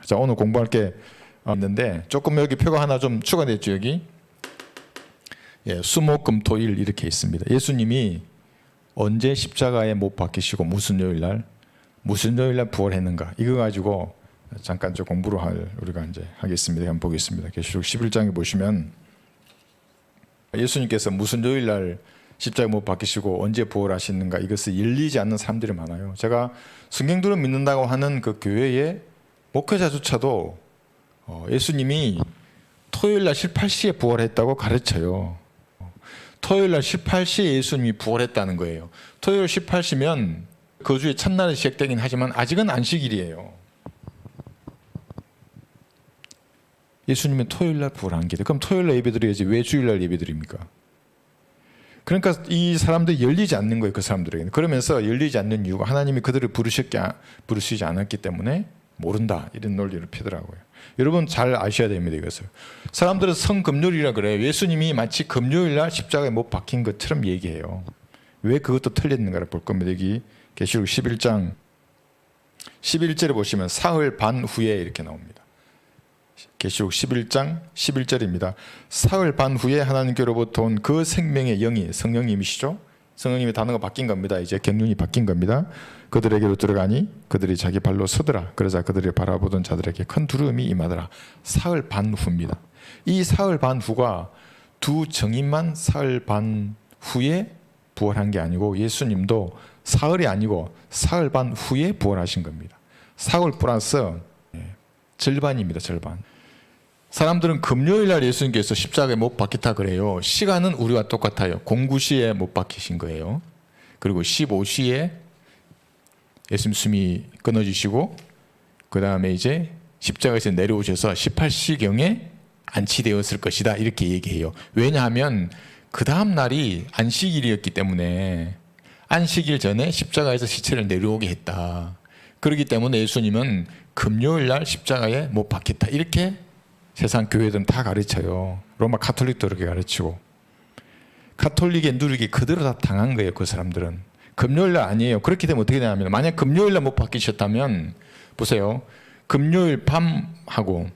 자, 오늘 공부할 게 있는데 조금 여기 표가 하나 좀 추가됐죠. 여기 예, 수목금토일 이렇게 있습니다. 예수님이 언제 십자가에 못 박히시고 무슨 요일날 부활했는가, 이거 가지고 잠깐 좀 공부를 우리가 이제 하겠습니다. 한번 보겠습니다. 계시록 11장에 보시면 예수님께서 무슨 요일날 십자가에 못 박히시고 언제 부활하시는가, 이것을 일리지 않는 사람들이 많아요. 제가 성경들을 믿는다고 하는 그 교회의 목회자조차도 예수님이 토요일날 18시에 부활했다고 가르쳐요. 토요일날 18시에 예수님이 부활했다는 거예요. 토요일 18시면 그 주의 첫날에 시작되긴 하지만 아직은 안식일이에요. 예수님은 토요일날 부활한 게 돼. 그럼 토요일날 예배드려야지 왜 주일날 예배드립니까? 그러니까 이 사람들이 열리지 않는 거예요. 그 사람들에게는. 그러면서 열리지 않는 이유가 하나님이 그들을 부르시지 않았기 때문에 모른다, 이런 논리를 펴더라고요. 여러분 잘 아셔야 됩니다. 이것을. 사람들은 성금요일이라 그래요. 예수님이 마치 금요일날 십자가에 못 박힌 것처럼 얘기해요. 왜 그것도 틀렸는가를 볼 겁니다. 여기 계시록 11장 11절에 보시면 사흘 반 후에 이렇게 나옵니다. 계시록 11장 11절입니다. 사흘 반 후에 하나님께로부터 온 그 생명의 영이, 성령님이시죠? 성령님의 단어가 바뀐 겁니다. 이제 격륜이 바뀐 겁니다. 그들에게로 들어가니 그들이 자기 발로 서더라. 그러자 그들이 바라보던 자들에게 큰 두려움이 임하더라. 사흘 반 후입니다. 이 사흘 반 후가 두 정인만 사흘 반 후에 부활한 게 아니고 예수님도 사흘이 아니고 사흘 반 후에 부활하신 겁니다. 사흘 플러스 절반입니다. 절반. 사람들은 금요일날 예수님께서 십자가에 못 박혔다 그래요. 시간은 우리와 똑같아요. 09시에 못 박히신 거예요. 그리고 15시에 예수님 숨이 끊어지시고 그 다음에 이제 십자가에서 내려오셔서 18시경에 안치되었을 것이다, 이렇게 얘기해요. 왜냐하면 그 다음 날이 안식일이었기 때문에 안식일 전에 십자가에서 시체를 내려오게 했다. 그렇기 때문에 예수님은 금요일날 십자가에 못 박혔다, 이렇게 세상 교회들은 다 가르쳐요. 로마 가톨릭도 그렇게 가르치고. 가톨릭의 누룩이 그대로 다 당한 거예요. 그 사람들은. 금요일날 아니에요. 그렇게 되면 어떻게 되냐면, 만약 금요일날 못 박히셨다면 보세요. 금요일 밤하고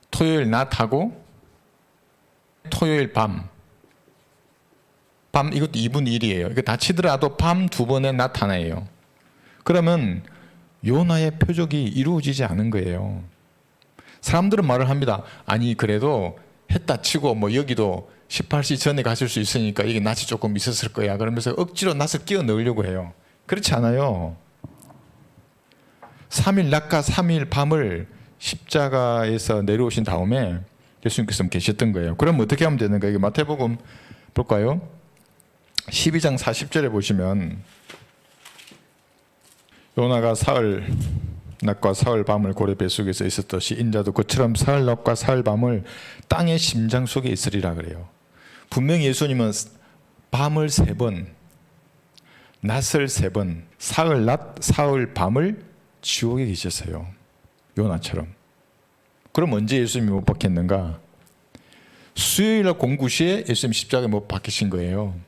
토요일 낮하고 토요일 밤 이것도 2분의 1이에요. 이거 다 치더라도 밤 2번에 낮 하나예요. 그러면 요나의 표적이 이루어지지 않은 거예요. 사람들은 말을 합니다. 아니 그래도 했다 치고 뭐 여기도 18시 전에 가실 수 있으니까 이게 낯이 조금 있었을 거야, 그러면서 억지로 낯을 끼워 넣으려고 해요. 그렇지 않아요. 3일 낮과 3일 밤을 십자가에서 내려오신 다음에 예수님께서 계셨던 거예요. 그럼 어떻게 하면 되는가? 이게 마태복음 볼까요? 12장 40절에 보시면 요나가 사흘 낮과 사흘 밤을 고래 뱃속에서 있었듯이 인자도 그처럼 사흘 낮과 사흘 밤을 땅의 심장 속에 있으리라 그래요. 분명히 예수님은 밤을 3번, 낮을 3번, 사흘 낮, 사흘 밤을 지옥에 계셨어요. 요나처럼. 그럼 언제 예수님이 못 박혔는가? 수요일날 09시에 예수님 십자가에 못 박히신 거예요.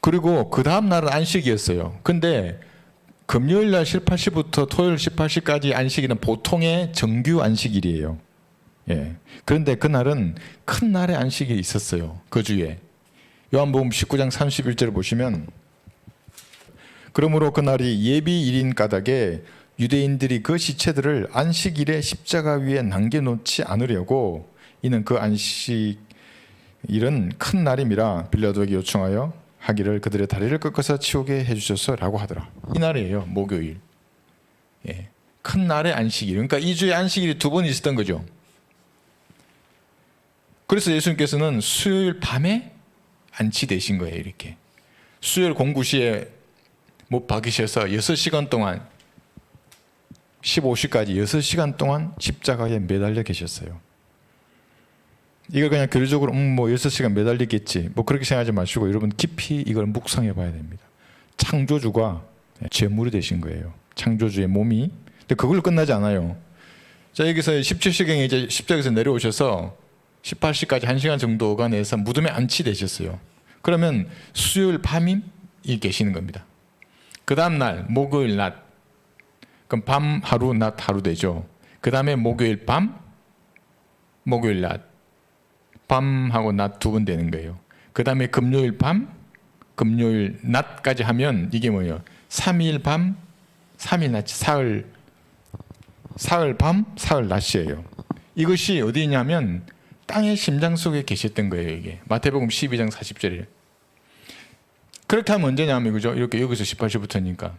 그리고 그 다음 날은 안식이었어요. 근데 금요일날 18시부터 토요일 18시까지 안식일은 보통의 정규 안식일이에요. 예. 그런데 그날은 큰 날의 안식이 있었어요. 그 주에. 요한복음 19장 31절을 보시면, 그러므로 그날이 예비일인 까닭에 유대인들이 그 시체들을 안식일에 십자가 위에 남겨놓지 않으려고 이는 그 안식일은 큰 날임이라 빌라도에게 요청하여 하기를 그들의 다리를 꺾어서 치우게 해주셔서라고 하더라. 이 날이에요. 목요일. 예. 큰 날의 안식일. 그러니까 이 주에 안식일이 2번 있었던 거죠. 그래서 예수님께서는 수요일 밤에 안치되신 거예요. 이렇게. 수요일 09시에 못 박히셔서 6시간 동안 15시까지 6시간 동안 십자가에 매달려 계셨어요. 이걸 그냥 교리적으로 뭐 6시간 매달리겠지 뭐 그렇게 생각하지 마시고 여러분 깊이 이걸 묵상해 봐야 됩니다. 창조주가 제물이 되신 거예요. 창조주의 몸이. 근데 그걸로 끝나지 않아요. 자, 여기서 17시경에 이제 십자가에서 내려오셔서 18시까지 1시간 정도가 내서 무덤에 안치되셨어요. 그러면 수요일 밤이 계시는 겁니다. 그 다음 날 목요일 낮 그럼 밤 하루 낮 하루 되죠. 그 다음에 목요일 밤 목요일 낮 밤하고 낮 두 번 되는 거예요. 그 다음에 금요일 밤 금요일 낮까지 하면 이게 뭐예요? 3일 밤 3일 낮 사흘 밤 사흘 낮이에요. 이것이 어디 있냐면 땅의 심장 속에 계셨던 거예요. 이게 마태복음 12장 40절이에요. 그렇게 하면 언제냐면 그죠? 이렇게 여기서 18시부터니까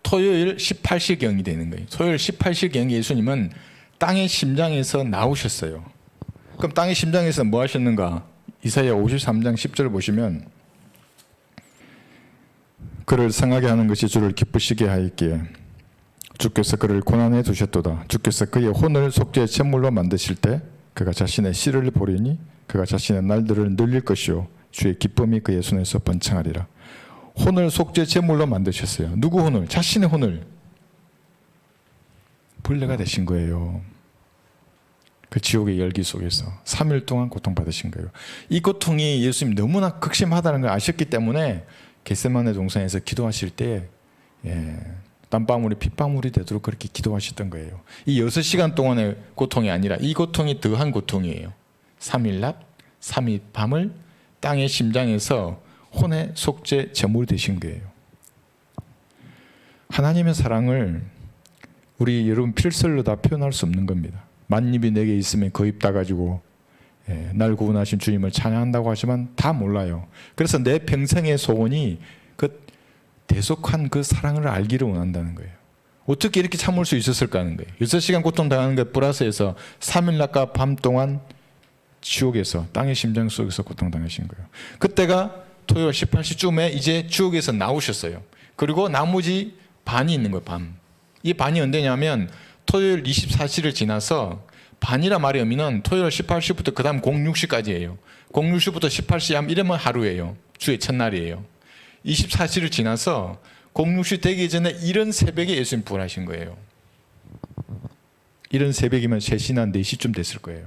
토요일 18시경이 되는 거예요. 토요일 18시경에 예수님은 땅의 심장에서 나오셨어요. 그럼 땅의 심장에서 뭐 하셨는가? 이사야 53장 10절 보시면 그를 상하게 하는 것이 주를 기쁘시게 하였기에 주께서 그를 고난에 두셨도다. 주께서 그의 혼을 속죄의 제물로 만드실 때 그가 자신의 씨를 보리니 그가 자신의 날들을 늘릴 것이요 주의 기쁨이 그의 손에서 번창하리라. 혼을 속죄 제물로 만드셨어요. 누구 혼을? 자신의 혼을. 벌레가 되신 거예요. 그 지옥의 열기 속에서 3일 동안 고통받으신 거예요. 이 고통이 예수님 너무나 극심하다는 걸 아셨기 때문에 겟세마네 동산에서 기도하실 때 땀방울이 핏방울이 되도록 그렇게 기도하셨던 거예요. 이 6시간 동안의 고통이 아니라 이 고통이 더한 고통이에요. 3일 낮 3일 밤을 땅의 심장에서 혼의 속죄 제물 되신 거예요. 하나님의 사랑을 우리 여러분 필설로 다 표현할 수 없는 겁니다. 만입이 내게 있으면 그 입 닫아가지고 날 구원하신 주님을 찬양한다고 하지만 다 몰라요. 그래서 내 평생의 소원이 그 대속한 그 사랑을 알기를 원한다는 거예요. 어떻게 이렇게 참을 수 있었을까 하는 거예요. 6시간 고통당하는 것 플러스해서 3일 낮과 밤 동안 지옥에서 땅의 심장 속에서 고통당하신 거예요. 그때가 토요일 18시쯤에 이제 지옥에서 나오셨어요. 그리고 나머지 반이 있는 거예요. 밤. 이 반이 언제냐면 토요일 24시를 지나서 반이라 말의 의미는 토요일 18시부터 그 다음 06시까지예요. 06시부터 18시 하면 이러면 하루예요. 주의 첫날이에요. 24시를 지나서 06시 되기 전에 이른 새벽에 예수님 부활하신 거예요. 이른 새벽이면 3시나 4시쯤 됐을 거예요.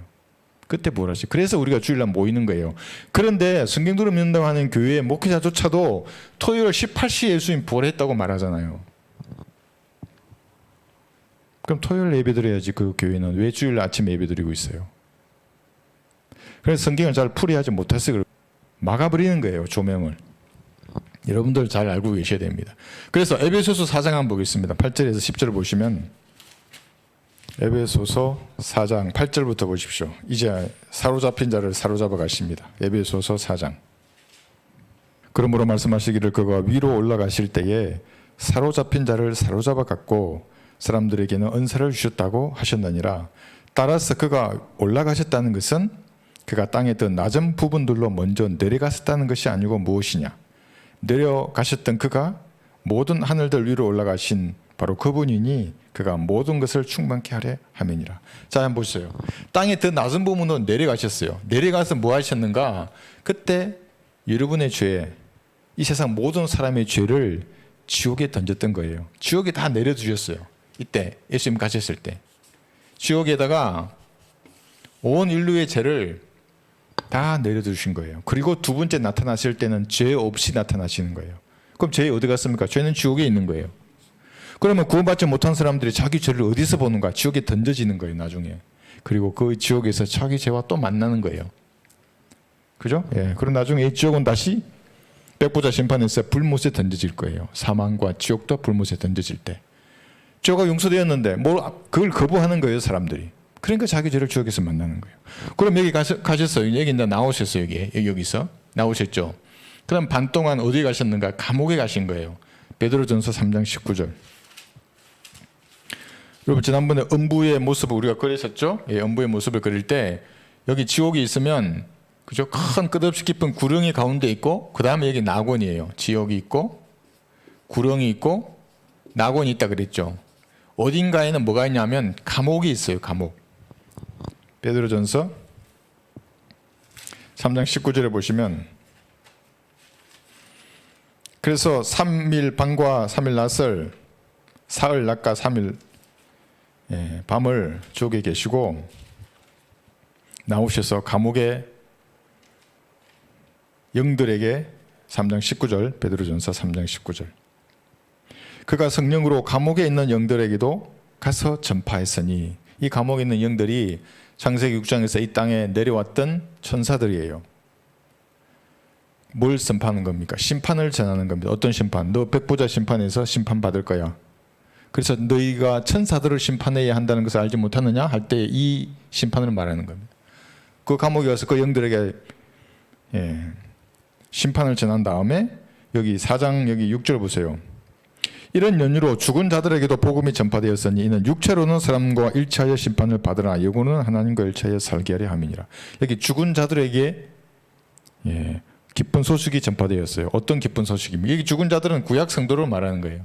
그때 부활하시. 그래서 우리가 주일날 모이는 거예요. 그런데 성경대로 믿는다고 하는 교회의 목회자조차도 토요일 18시에 예수님 부활했다고 말하잖아요. 그럼 토요일 예배 드려야지 그 교회는 왜 주일 아침 예배 드리고 있어요? 그래서 성경을 잘 풀이하지 못해서 막아버리는 거예요. 조명을. 여러분들 잘 알고 계셔야 됩니다. 그래서 에베소서 4장 한번 보겠습니다. 8절에서 10절을 보시면 에베소서 4장 8절부터 보십시오. 이제 사로잡힌 자를 사로잡아 가십니다. 에베소서 4장. 그러므로 말씀하시기를 그가 위로 올라가실 때에 사로잡힌 자를 사로잡아 갖고 사람들에게는 은사를 주셨다고 하셨느니라. 따라서 그가 올라가셨다는 것은 그가 땅의 더 낮은 부분들로 먼저 내려가셨다는 것이 아니고 무엇이냐. 내려가셨던 그가 모든 하늘들 위로 올라가신 바로 그분이니 그가 모든 것을 충만케 하려 함이니라. 자, 한번 보세요. 땅의 더 낮은 부분으로 내려가셨어요. 내려가서 뭐 하셨는가? 그때 여러분의 죄, 이 세상 모든 사람의 죄를 지옥에 던졌던 거예요. 지옥에 다 내려두셨어요. 이때 예수님 가셨을 때 지옥에다가 온 인류의 죄를 다 내려두신 거예요. 그리고 두 번째 나타나실 때는 죄 없이 나타나시는 거예요. 그럼 죄 어디 갔습니까? 죄는 지옥에 있는 거예요. 그러면 구원받지 못한 사람들이 자기 죄를 어디서 보는가? 지옥에 던져지는 거예요, 나중에. 그리고 그 지옥에서 자기 죄와 또 만나는 거예요. 그죠? 예. 그럼 나중에 이 지옥은 다시 백보자 심판에서 불못에 던져질 거예요. 사망과 지옥도 불못에 던져질 때. 죄가 용서되었는데 그걸 거부하는 거예요, 사람들이. 그러니까 자기 죄를 지옥에서 만나는 거예요. 그럼 여기 가셨어요. 여기 이제 나오셨어요. 여기서 나오셨죠. 그럼 반 동안 어디에 가셨는가? 감옥에 가신 거예요. 베드로전서 3장 19절. 여러분 지난번에 음부의 모습을 우리가 그렸었죠. 예, 음부의 모습을 그릴 때 여기 지옥이 있으면 그죠? 큰 끝없이 깊은 구렁이 가운데 있고 그 다음에 여기 낙원이에요. 지옥이 있고 구렁이 있고 낙원이 있다 그랬죠. 어딘가에는 뭐가 있냐면 감옥이 있어요. 감옥. 베드로전서 3장 19절에 보시면 그래서 3일 밤과 3일 낮을 사흘 낮과 3일 밤을 지옥에 계시고 나오셔서 감옥의 영들에게 3장 19절 베드로전서 3장 19절 그가 성령으로 감옥에 있는 영들에게도 가서 전파했으니, 이 감옥에 있는 영들이 창세기 6장에서 이 땅에 내려왔던 천사들이에요. 뭘 선포하는 겁니까? 심판을 전하는 겁니다. 어떤 심판? 너 백보자 심판에서 심판받을 거야. 그래서 너희가 천사들을 심판해야 한다는 것을 알지 못하느냐 할 때 이 심판을 말하는 겁니다. 그 감옥에 가서 그 영들에게 심판을 전한 다음에 여기 4장 여기 6절 보세요. 이런 연유로 죽은 자들에게도 복음이 전파되었으니 이는 육체로는 사람과 일체하여 심판을 받으나 영혼은 하나님과 일체하여 살게 하려 함이니라. 여기 죽은 자들에게 기쁜 소식이 전파되었어요. 어떤 기쁜 소식입니까? 여기 죽은 자들은 구약 성도를 말하는 거예요.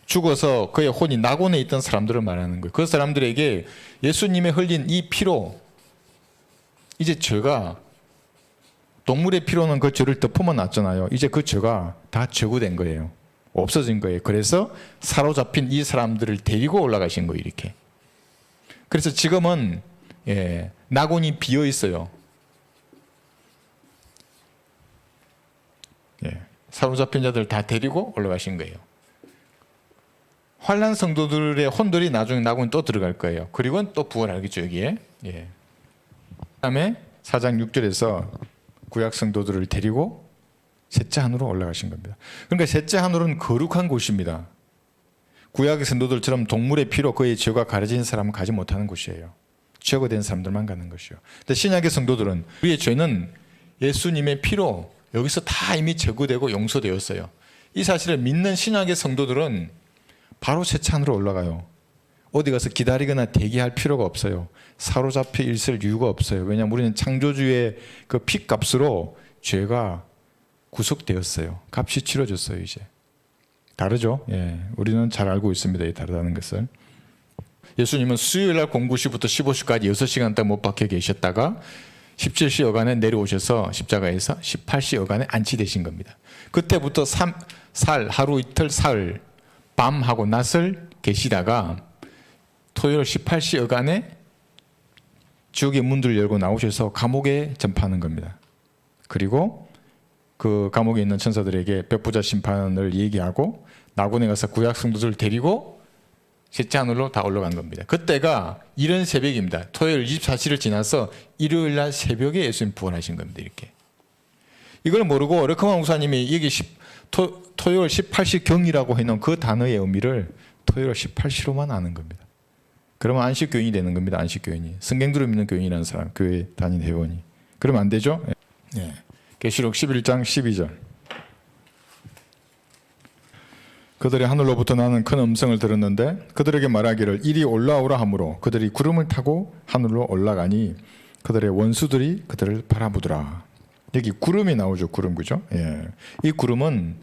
죽어서 그의 혼이 낙원에 있던 사람들을 말하는 거예요. 그 사람들에게 예수님의 흘린 이 피로 이제 죄가, 동물의 피로는 그 죄를 덮으면 놨잖아요. 이제 그 죄가 다 제거된 거예요. 없어진 거예요. 그래서 사로잡힌 이 사람들을 데리고 올라가신 거예요. 이렇게. 그래서 지금은 낙원이 비어 있어요. 사로잡힌 자들 다 데리고 올라가신 거예요. 환난 성도들의 혼들이 나중에 낙원에 또 들어갈 거예요. 그리고 또 부활하겠죠, 여기에. 그다음에 4장 6절에서 구약 성도들을 데리고 셋째 하늘로 올라가신 겁니다. 그러니까 셋째 하늘은 거룩한 곳입니다. 구약의 성도들처럼 동물의 피로 그의 죄가 가려진 사람은 가지 못하는 곳이에요. 제거된 사람들만 가는 것이요. 근데 신약의 성도들은 우리의 죄는 예수님의 피로 여기서 다 이미 제거되고 용서되었어요. 이 사실을 믿는 신약의 성도들은 바로 셋째 하늘로 올라가요. 어디 가서 기다리거나 대기할 필요가 없어요. 사로잡혀 있을 이유가 없어요. 왜냐하면 우리는 창조주의 그 핏값으로 죄가 구속되었어요. 값이 치러졌어요. 이제 다르죠. 우리는 잘 알고 있습니다. 이 다르다는 것을. 예수님은 수요일날 09시부터 15시까지 6시간 동안 못 박혀 계셨다가 17시 여간에 내려오셔서 십자가에서 18시 여간에 안치되신 겁니다. 그때부터 하루 이틀 사흘 밤하고 낮을 계시다가 토요일 18시 여간에 지옥의 문들을 열고 나오셔서 감옥에 전파하는 겁니다. 그리고 그 감옥에 있는 천사들에게 백부자 심판을 얘기하고 낙원에 가서 구약 성도들을 데리고 셋째 하늘로 다 올라간 겁니다. 그때가 이른 새벽입니다. 토요일 24시를 지나서 일요일 날 새벽에 예수님 부활하신 겁니다. 이렇게. 이걸 모르고 르크만 목사님이 여기 토요일 18시 경이라고 해놓은 그 단어의 의미를 토요일 18시로만 아는 겁니다. 그러면 안식교인이 되는 겁니다. 안식교인이. 성경들을 믿는 교인이라는 사람, 교회 다닌 회원이. 그러면 안 되죠? 계시록 11장 12절. 그들이 하늘로부터 나는 큰 음성을 들었는데 그들에게 말하기를 이리 올라오라 하므로 그들이 구름을 타고 하늘로 올라가니 그들의 원수들이 그들을 바라보더라. 여기 구름이 나오죠. 구름, 그죠? 이 구름은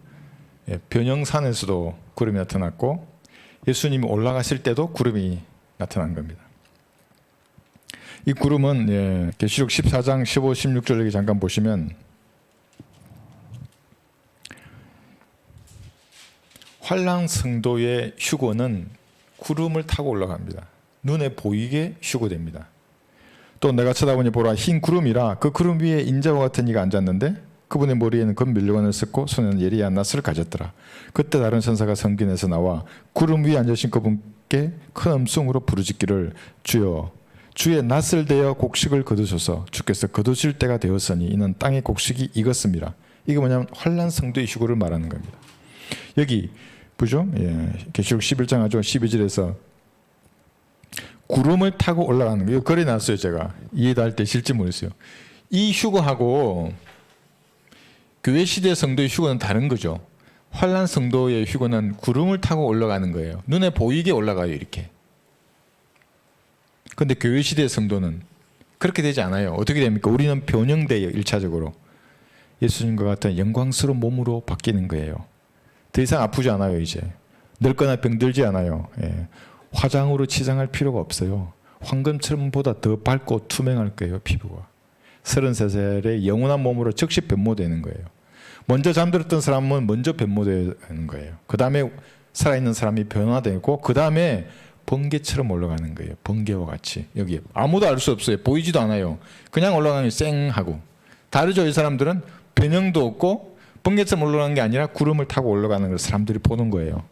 변형산에서도 구름이 나타났고 예수님이 올라가실 때도 구름이 나타난 겁니다. 이 구름은 계시록 14장 15, 16절 여기 잠깐 보시면 환랑 성도의 휴거는 구름을 타고 올라갑니다. 눈에 보이게 휴거됩니다. 또 내가 쳐다보니 보라 흰 구름이라 그 구름 위에 인자와 같은 이가 앉았는데 그분의 머리에는 금 면류관을 쓰고 손에는 예리한 낫을 가졌더라. 그때 다른 천사가 성긴에서 나와 구름 위에 앉으신 그분께 큰 음성으로 부르짖기를 주여 주의 낫을 대어 곡식을 거두소서 주께서 거두실 때가 되었으니 이는 땅의 곡식이 익었습니다. 이게 뭐냐면 환난 성도의 휴거를 말하는 겁니다. 여기 보죠? 계시록 11장 아주 12절에서 구름을 타고 올라가는 거예요. 거리 났어요. 제가 이해도 할 때 실지 모르겠어요. 이 휴거하고 교회 시대 성도의 휴거는 다른 거죠. 환난 성도의 휴거는 구름을 타고 올라가는 거예요. 눈에 보이게 올라가요. 이렇게. 그런데 교회 시대 성도는 그렇게 되지 않아요. 어떻게 됩니까? 우리는 변형돼요. 1차적으로. 예수님과 같은 영광스러운 몸으로 바뀌는 거예요. 더 이상 아프지 않아요. 이제 늙거나 병들지 않아요. 화장으로 치장할 필요가 없어요. 황금처럼보다 더 밝고 투명할 거예요. 피부가 33살의 영원한 몸으로 즉시 변모되는 거예요. 먼저 잠들었던 사람은 먼저 변모되는 거예요. 그 다음에 살아있는 사람이 변화되고 그 다음에 번개처럼 올라가는 거예요. 번개와 같이. 여기 아무도 알 수 없어요. 보이지도 않아요. 그냥 올라가면 쌩하고. 다르죠. 이 사람들은 변형도 없고 번개처럼 올라가는 게 아니라 구름을 타고 올라가는 걸 사람들이 보는 거예요.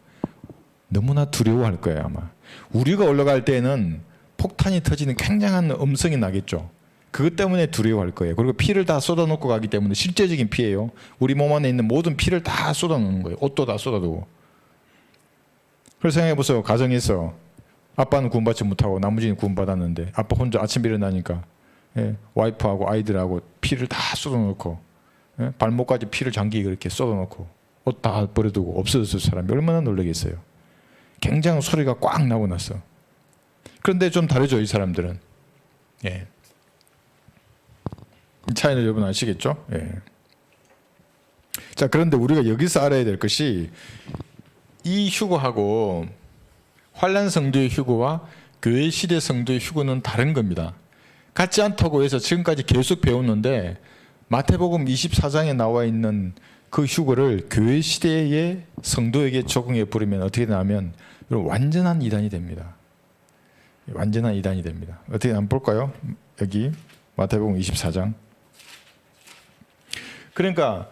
너무나 두려워할 거예요 아마. 우리가 올라갈 때는 폭탄이 터지는 굉장한 음성이 나겠죠. 그것 때문에 두려워할 거예요. 그리고 피를 다 쏟아놓고 가기 때문에 실제적인 피예요. 우리 몸 안에 있는 모든 피를 다 쏟아놓는 거예요. 옷도 다 쏟아두고. 그래서 생각해보세요. 가정에서 아빠는 구원받지 못하고 나머지는 구원받았는데 아빠 혼자 아침에 일어나니까 와이프하고 아이들하고 피를 다 쏟아놓고 발목까지 피를 장기 그렇게 쏟아놓고 옷 다 버려두고 없어졌을 사람이 얼마나 놀라겠어요. 굉장한 소리가 꽉 나고 났어. 그런데 좀 다르죠 이 사람들은. 예. 이 차이는 여러분 아시겠죠? 예. 자, 그런데 우리가 여기서 알아야 될 것이 이 휴거하고 환난 성도의 휴거와 교회 시대 성도의 휴거는 다른 겁니다. 같지 않다고 해서 지금까지 계속 배웠는데 마태복음 24장에 나와 있는 그 휴거를 교회 시대의 성도에게 적용해 부르면 어떻게 되냐면 완전한 이단이 됩니다. 완전한 이단이 됩니다. 어떻게 한번 볼까요? 여기 마태복음 24장. 그러니까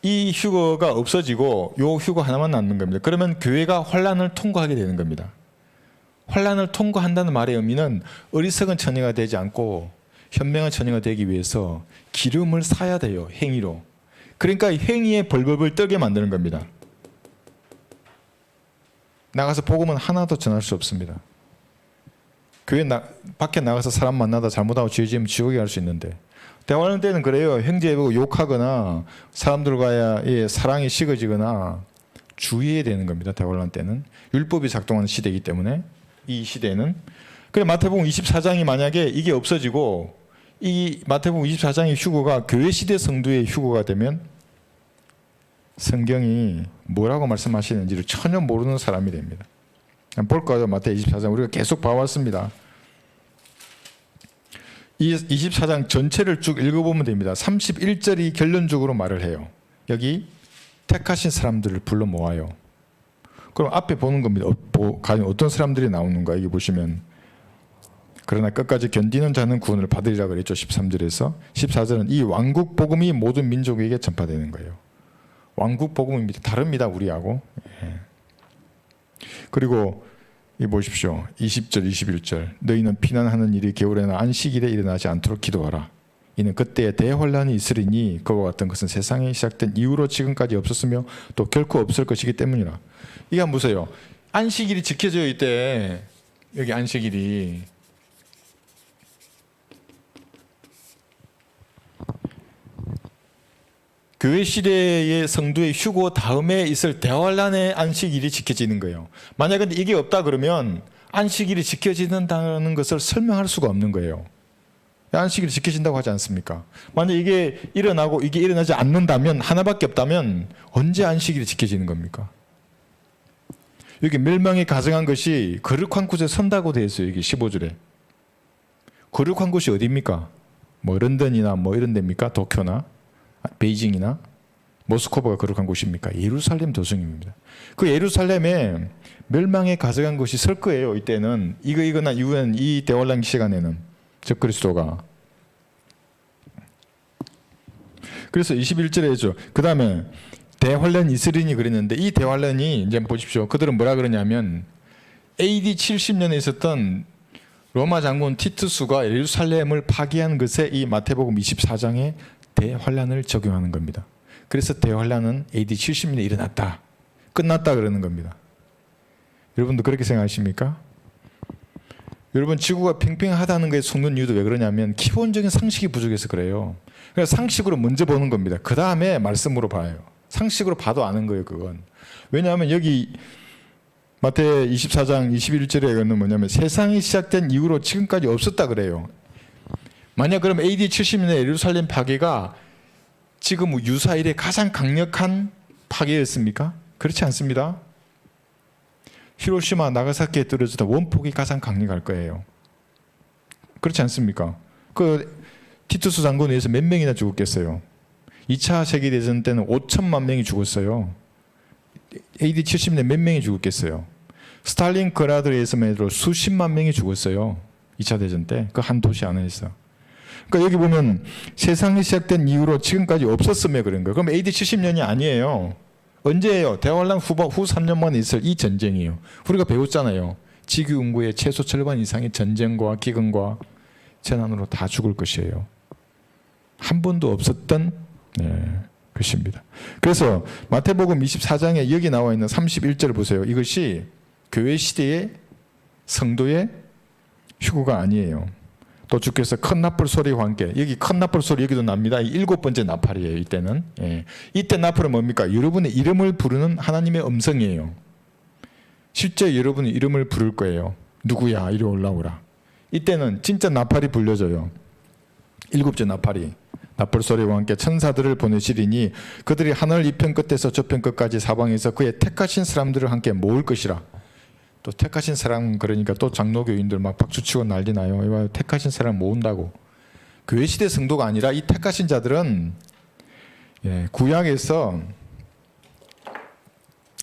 이 휴거가 없어지고 요 휴거 하나만 남는 겁니다. 그러면 교회가 환난을 통과하게 되는 겁니다. 환난을 통과한다는 말의 의미는 어리석은 처녀가 되지 않고 현명한 처녀가 되기 위해서 기름을 사야 돼요. 행위로. 그러니까 행위에 벌벌벌 떨게 만드는 겁니다. 나가서 복음은 하나도 전할 수 없습니다. 교회 밖에 나가서 사람 만나다 잘못하고 죄 지으면 지옥에 갈 수 있는데 대화하는 때는 그래요. 형제 보고 욕하거나 사람들과의 사랑이 식어지거나 주의해야 되는 겁니다. 대화하는 때는 율법이 작동하는 시대이기 때문에 이 시대는. 그래 마태복음 24장이 만약에 이게 없어지고 이 마태복음 24장의 휴거가 교회 시대 성도의 휴거가 되면 성경이 뭐라고 말씀하시는지를 전혀 모르는 사람이 됩니다. 한번 볼까요? 마태 24장 우리가 계속 봐왔습니다. 이 24장 전체를 쭉 읽어보면 됩니다. 31절이 결론적으로 말을 해요. 여기 택하신 사람들을 불러 모아요. 그럼 앞에 보는 겁니다. 어떤 사람들이 나오는가 이게 보시면 그러나 끝까지 견디는 자는 구원을 받으리라 그랬죠. 13절에서 14절은 이 왕국 복음이 모든 민족에게 전파되는 거예요. 왕국 복음입니다. 다릅니다. 우리하고. 그리고 이 보십시오. 20절 21절 너희는 피난하는 일이 겨울에나 안식일에 일어나지 않도록 기도하라. 이는 그때에 대환란이 있으리니 그와 같은 것은 세상이 시작된 이후로 지금까지 없었으며 또 결코 없을 것이기 때문이라. 이게 한번 보세요. 안식일이 지켜져 있대. 여기 안식일이. 교회 시대의 성도의 휴거 다음에 있을 대환란의 안식일이 지켜지는 거예요. 만약에 이게 없다 그러면 안식일이 지켜지는다는 것을 설명할 수가 없는 거예요. 안식일이 지켜진다고 하지 않습니까? 만약 이게 일어나고 이게 일어나지 않는다면 하나밖에 없다면 언제 안식일이 지켜지는 겁니까? 여기 멸망이 가증한 것이 거룩한 곳에 선다고 되어 있어요. 여기 15절에. 거룩한 곳이 어디입니까? 뭐 런던이나 뭐 이런 데입니까? 도쿄나? 베이징이나 모스크바가 거룩한 곳입니까? 예루살렘 도성입니다. 그 예루살렘에 멸망에 가져간 것이 설 거예요. 이때는 이거나 이후에는 이 대환란 시간에는 적그리스도가. 그래서 21절에 했죠. 그 다음에 대환란 이스라엘이 그랬는데 이 대환란이 이제 보십시오. 그들은 뭐라 그러냐면 AD 70년에 있었던 로마 장군 티투스가 예루살렘을 파괴한 것에 이 마태복음 24장에 대환란을 적용하는 겁니다. 그래서 대환란은 AD 70년에 일어났다. 끝났다 그러는 겁니다. 여러분도 그렇게 생각하십니까? 여러분 지구가 팽팽하다는 것에 속는 이유도 왜 그러냐면 기본적인 상식이 부족해서 그래요. 그래서 상식으로 먼저 보는 겁니다. 그 다음에 말씀으로 봐요. 상식으로 봐도 아는 거예요. 그건. 왜냐하면 여기 마태 24장 21절에는 뭐냐면 세상이 시작된 이후로 지금까지 없었다 그래요. 만약 그럼 AD 70년에 예루살렘 파괴가 지금 유사일의 가장 강력한 파괴였습니까? 그렇지 않습니다. 히로시마 나가사키에 떨어졌다 원폭이 가장 강력할 거예요. 그렇지 않습니까? 그 티투스 장군에 의해서 몇 명이나 죽었겠어요? 2차 세계대전 때는 5천만 명이 죽었어요. AD 70년에 몇 명이 죽었겠어요? 스탈린그라드에 의해서만 해도 수십만 명이 죽었어요. 2차 대전 때 그 한 도시 안에서. 그러니까 여기 보면 세상이 시작된 이후로 지금까지 없었으며 그런 거예요. 그럼 AD 70년이 아니에요. 언제예요? 대환란 후 3년 만에 있을 이 전쟁이에요. 우리가 배웠잖아요. 지구 인구의 최소 절반 이상의 전쟁과 기근과 재난으로 다 죽을 것이에요. 한 번도 없었던 것입니다. 그래서 마태복음 24장에 여기 나와 있는 31절 보세요. 이것이 교회 시대의 성도의 휴거가 아니에요. 또 주께서 큰 나팔 소리와 함께, 여기 큰 나팔 소리 여기도 납니다. 7번째 나팔이에요. 이때는. 이때 나팔은 뭡니까? 여러분의 이름을 부르는 하나님의 음성이에요. 실제 여러분의 이름을 부를 거예요. 누구야? 이리 올라오라. 이때는 진짜 나팔이 불려져요. 7째 나팔이. 나팔 소리와 함께 천사들을 보내시리니 그들이 하늘 이편 끝에서 저편 끝까지 사방에서 그의 택하신 사람들을 함께 모을 것이라. 또 택하신 사람, 그러니까 또 장로교인들 막 박수치고 난리 나요. 택하신 사람 모은다고. 교회 시대 성도가 아니라 이 택하신 자들은 구약에서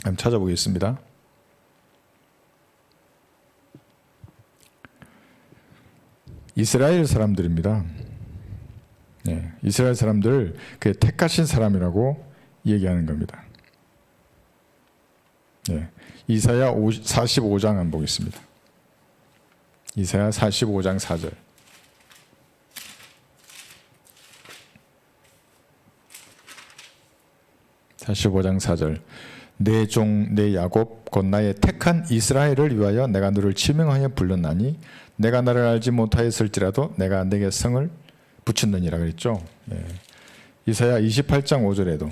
한번 찾아보겠습니다. 이스라엘 사람들입니다. 이스라엘 사람들 그 택하신 사람이라고 얘기하는 겁니다. 이사야 45장 한번 보겠습니다. 이사야 45장 4절. 내 종 내 야곱 곧 나의 택한 이스라엘을 위하여 내가 너를 지명하여 불렀나니 내가 나를 알지 못하였을지라도 내가 내게 성을 붙였느니라 그랬죠. 이사야 28장 5절에도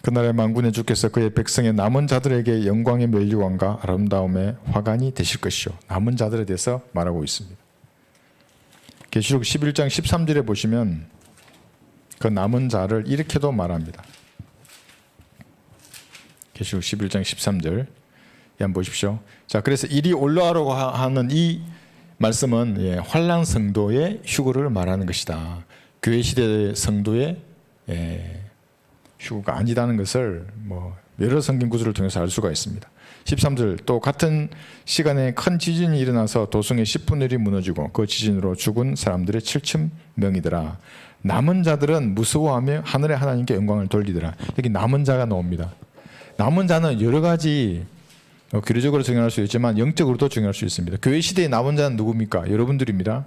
그날의 만군의 주께서 그의 백성의 남은 자들에게 영광의 면류관과 아름다움의 화관이 되실 것이요. 남은 자들에 대해서 말하고 있습니다. 계시록 11장 13절에 보시면 그 남은 자를 이렇게도 말합니다. 계시록 11장 13절 한번 보십시오. 자, 그래서 이리 올라가라고 하는 이 말씀은 환난 성도의 휴거를 말하는 것이다. 교회 시대 성도의 휴거가 아니다는 것을 여러 성경 구절을 통해서 알 수가 있습니다. 13절 또 같은 시간에 큰 지진이 일어나서 도성의 10분의 1이 무너지고 그 지진으로 죽은 사람들의 7,000명이더라. 남은 자들은 무서워하며 하늘의 하나님께 영광을 돌리더라. 여기 남은 자가 나옵니다. 남은 자는 여러 가지 교리적으로 정의할 수 있지만 영적으로도 정의할 수 있습니다. 교회 시대의 남은 자는 누굽니까? 여러분들입니다.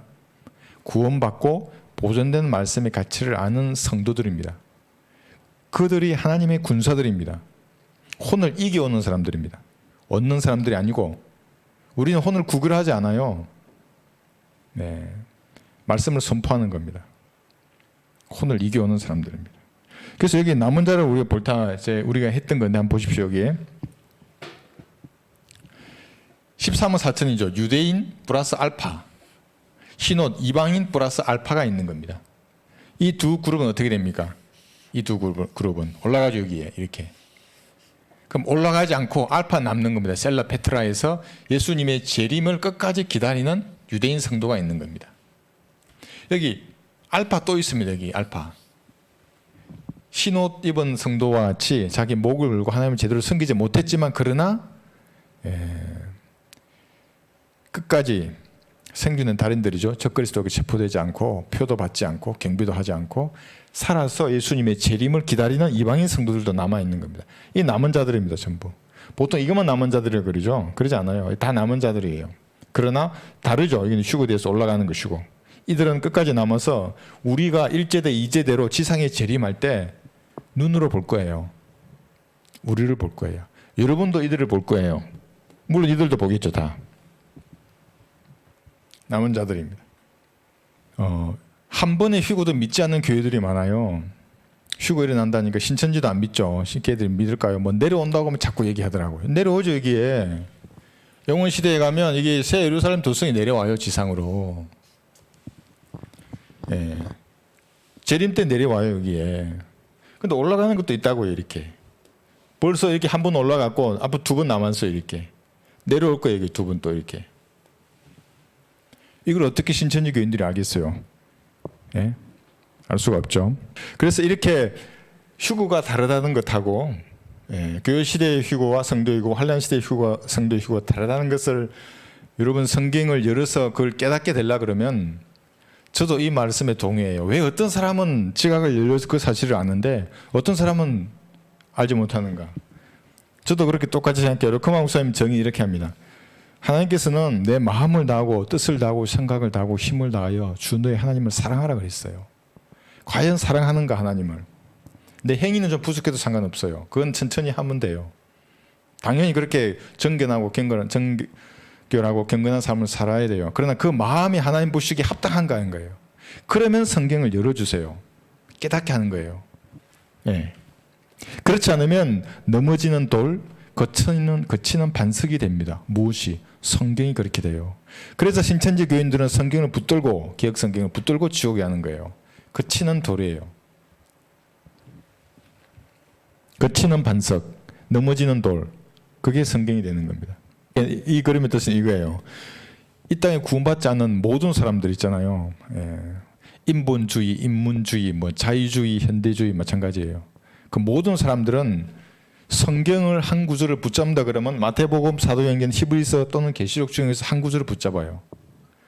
구원받고 보존된 말씀의 가치를 아는 성도들입니다. 그들이 하나님의 군사들입니다. 혼을 이겨오는 사람들입니다. 얻는 사람들이 아니고 우리는 혼을 구걸하지 않아요. 말씀을 선포하는 겁니다. 혼을 이겨오는 사람들입니다. 그래서 여기 남은 자를 우리가 볼다 우리가 했던 건데 한번 보십시오. 여기에 13은 4천이죠. 유대인 플러스 알파, 흰옷 이방인 플러스 알파가 있는 겁니다. 이 두 그룹은 어떻게 됩니까? 이 두 그룹은 올라가죠. 여기에 이렇게. 그럼 올라가지 않고 알파 남는 겁니다. 셀라 페트라에서 예수님의 재림을 끝까지 기다리는 유대인 성도가 있는 겁니다. 여기 알파 또 있습니다. 여기 알파. 흰옷 입은 성도와 같이 자기 목을 걸고 하나님을 제대로 섬기지 못했지만 그러나 끝까지 생기는 달인들이죠. 적그리스도에게 체포되지 않고 표도 받지 않고 경비도 하지 않고 살아서 예수님의 재림을 기다리는 이방인 성도들도 남아있는 겁니다. 이 남은 자들입니다. 전부. 보통 이것만 남은 자들이라고 그러죠. 그러지 않아요. 다 남은 자들이에요. 그러나 다르죠. 이건 휴거돼서 올라가는 것이고 이들은 끝까지 남아서 우리가 1제대 2제대로 지상에 재림할 때 눈으로 볼 거예요. 우리를 볼 거예요. 여러분도 이들을 볼 거예요. 물론 이들도 보겠죠. 다. 남은 자들입니다. 한 번의 휴거도 믿지 않는 교회들이 많아요. 휴거 일어난다니까 신천지도 안 믿죠. 걔들이 믿을까요? 내려온다고 하면 자꾸 얘기하더라고요. 내려오죠. 여기에 영원 시대에 가면 이게 새 예루살렘 도성이 내려와요. 지상으로. 재림 때 내려와요. 여기에. 근데 올라가는 것도 있다고요. 이렇게. 벌써 이렇게 한 번 올라갔고 앞으로 2번 남았어요. 이렇게. 내려올 거예요. 여기 2번 또 이렇게. 이걸 어떻게 신천지 교인들이 알겠어요? 알 수가 없죠. 그래서 이렇게 휴거가 다르다는 것하고 교회 시대의 휴거와 성도의 휴거, 환난 시대의 휴거, 성도의 휴거가 다르다는 것을 여러분 성경을 열어서 그걸 깨닫게 되려 그러면 저도 이 말씀에 동의해요. 왜 어떤 사람은 지각을 열려서 그 사실을 아는데 어떤 사람은 알지 못하는가? 저도 그렇게 똑같이 생각해요. 로크마 목사님 정의 이렇게 합니다. 하나님께서는 내 마음을 다하고 뜻을 다하고 생각을 다하고 힘을 다하여 주 너의 하나님을 사랑하라 그랬어요. 과연 사랑하는가 하나님을? 내 행위는 좀 부족해도 상관없어요. 그건 천천히 하면 돼요. 당연히 그렇게 정결하고 경건한 삶을 살아야 돼요. 그러나 그 마음이 하나님 보시기에 합당한가 하는 거예요. 그러면 성경을 열어주세요. 깨닫게 하는 거예요. 네. 그렇지 않으면 넘어지는 돌, 거치는 반석이 됩니다. 무엇이? 성경이 그렇게 돼요. 그래서 신천지 교인들은 성경을 붙들고, 기억 성경을 붙들고 지옥에 하는 거예요. 거치는 돌이에요. 거치는 반석, 넘어지는 돌, 그게 성경이 되는 겁니다. 이 그림의 뜻은 이거예요. 이 땅에 구원받지 않는 모든 사람들 있잖아요. 인본주의, 인문주의, 자유주의, 현대주의 마찬가지예요. 그 모든 사람들은 성경을 한 구절을 붙잡는다 그러면 마태복음, 사도행전, 히브리서 또는 계시록 중에서 한 구절을 붙잡아요.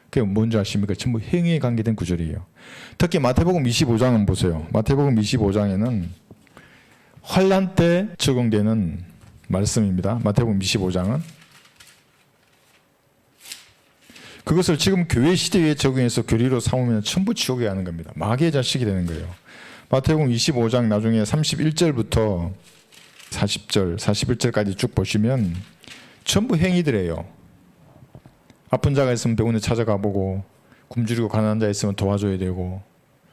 그게 뭔지 아십니까? 전부 행위에 관계된 구절이에요. 특히 마태복음 25장은 보세요. 마태복음 25장에는 환난 때 적용되는 말씀입니다. 마태복음 25장은 그것을 지금 교회 시대에 적용해서 교리로 삼으면 전부 지옥에 가는 겁니다. 마귀의 자식이 되는 거예요. 마태복음 25장 나중에 31절부터 40절, 41절까지 쭉 보시면 전부 행위들이에요. 아픈 자가 있으면 병원에 찾아가 보고, 굶주리고 가난한 자 있으면 도와줘야 되고,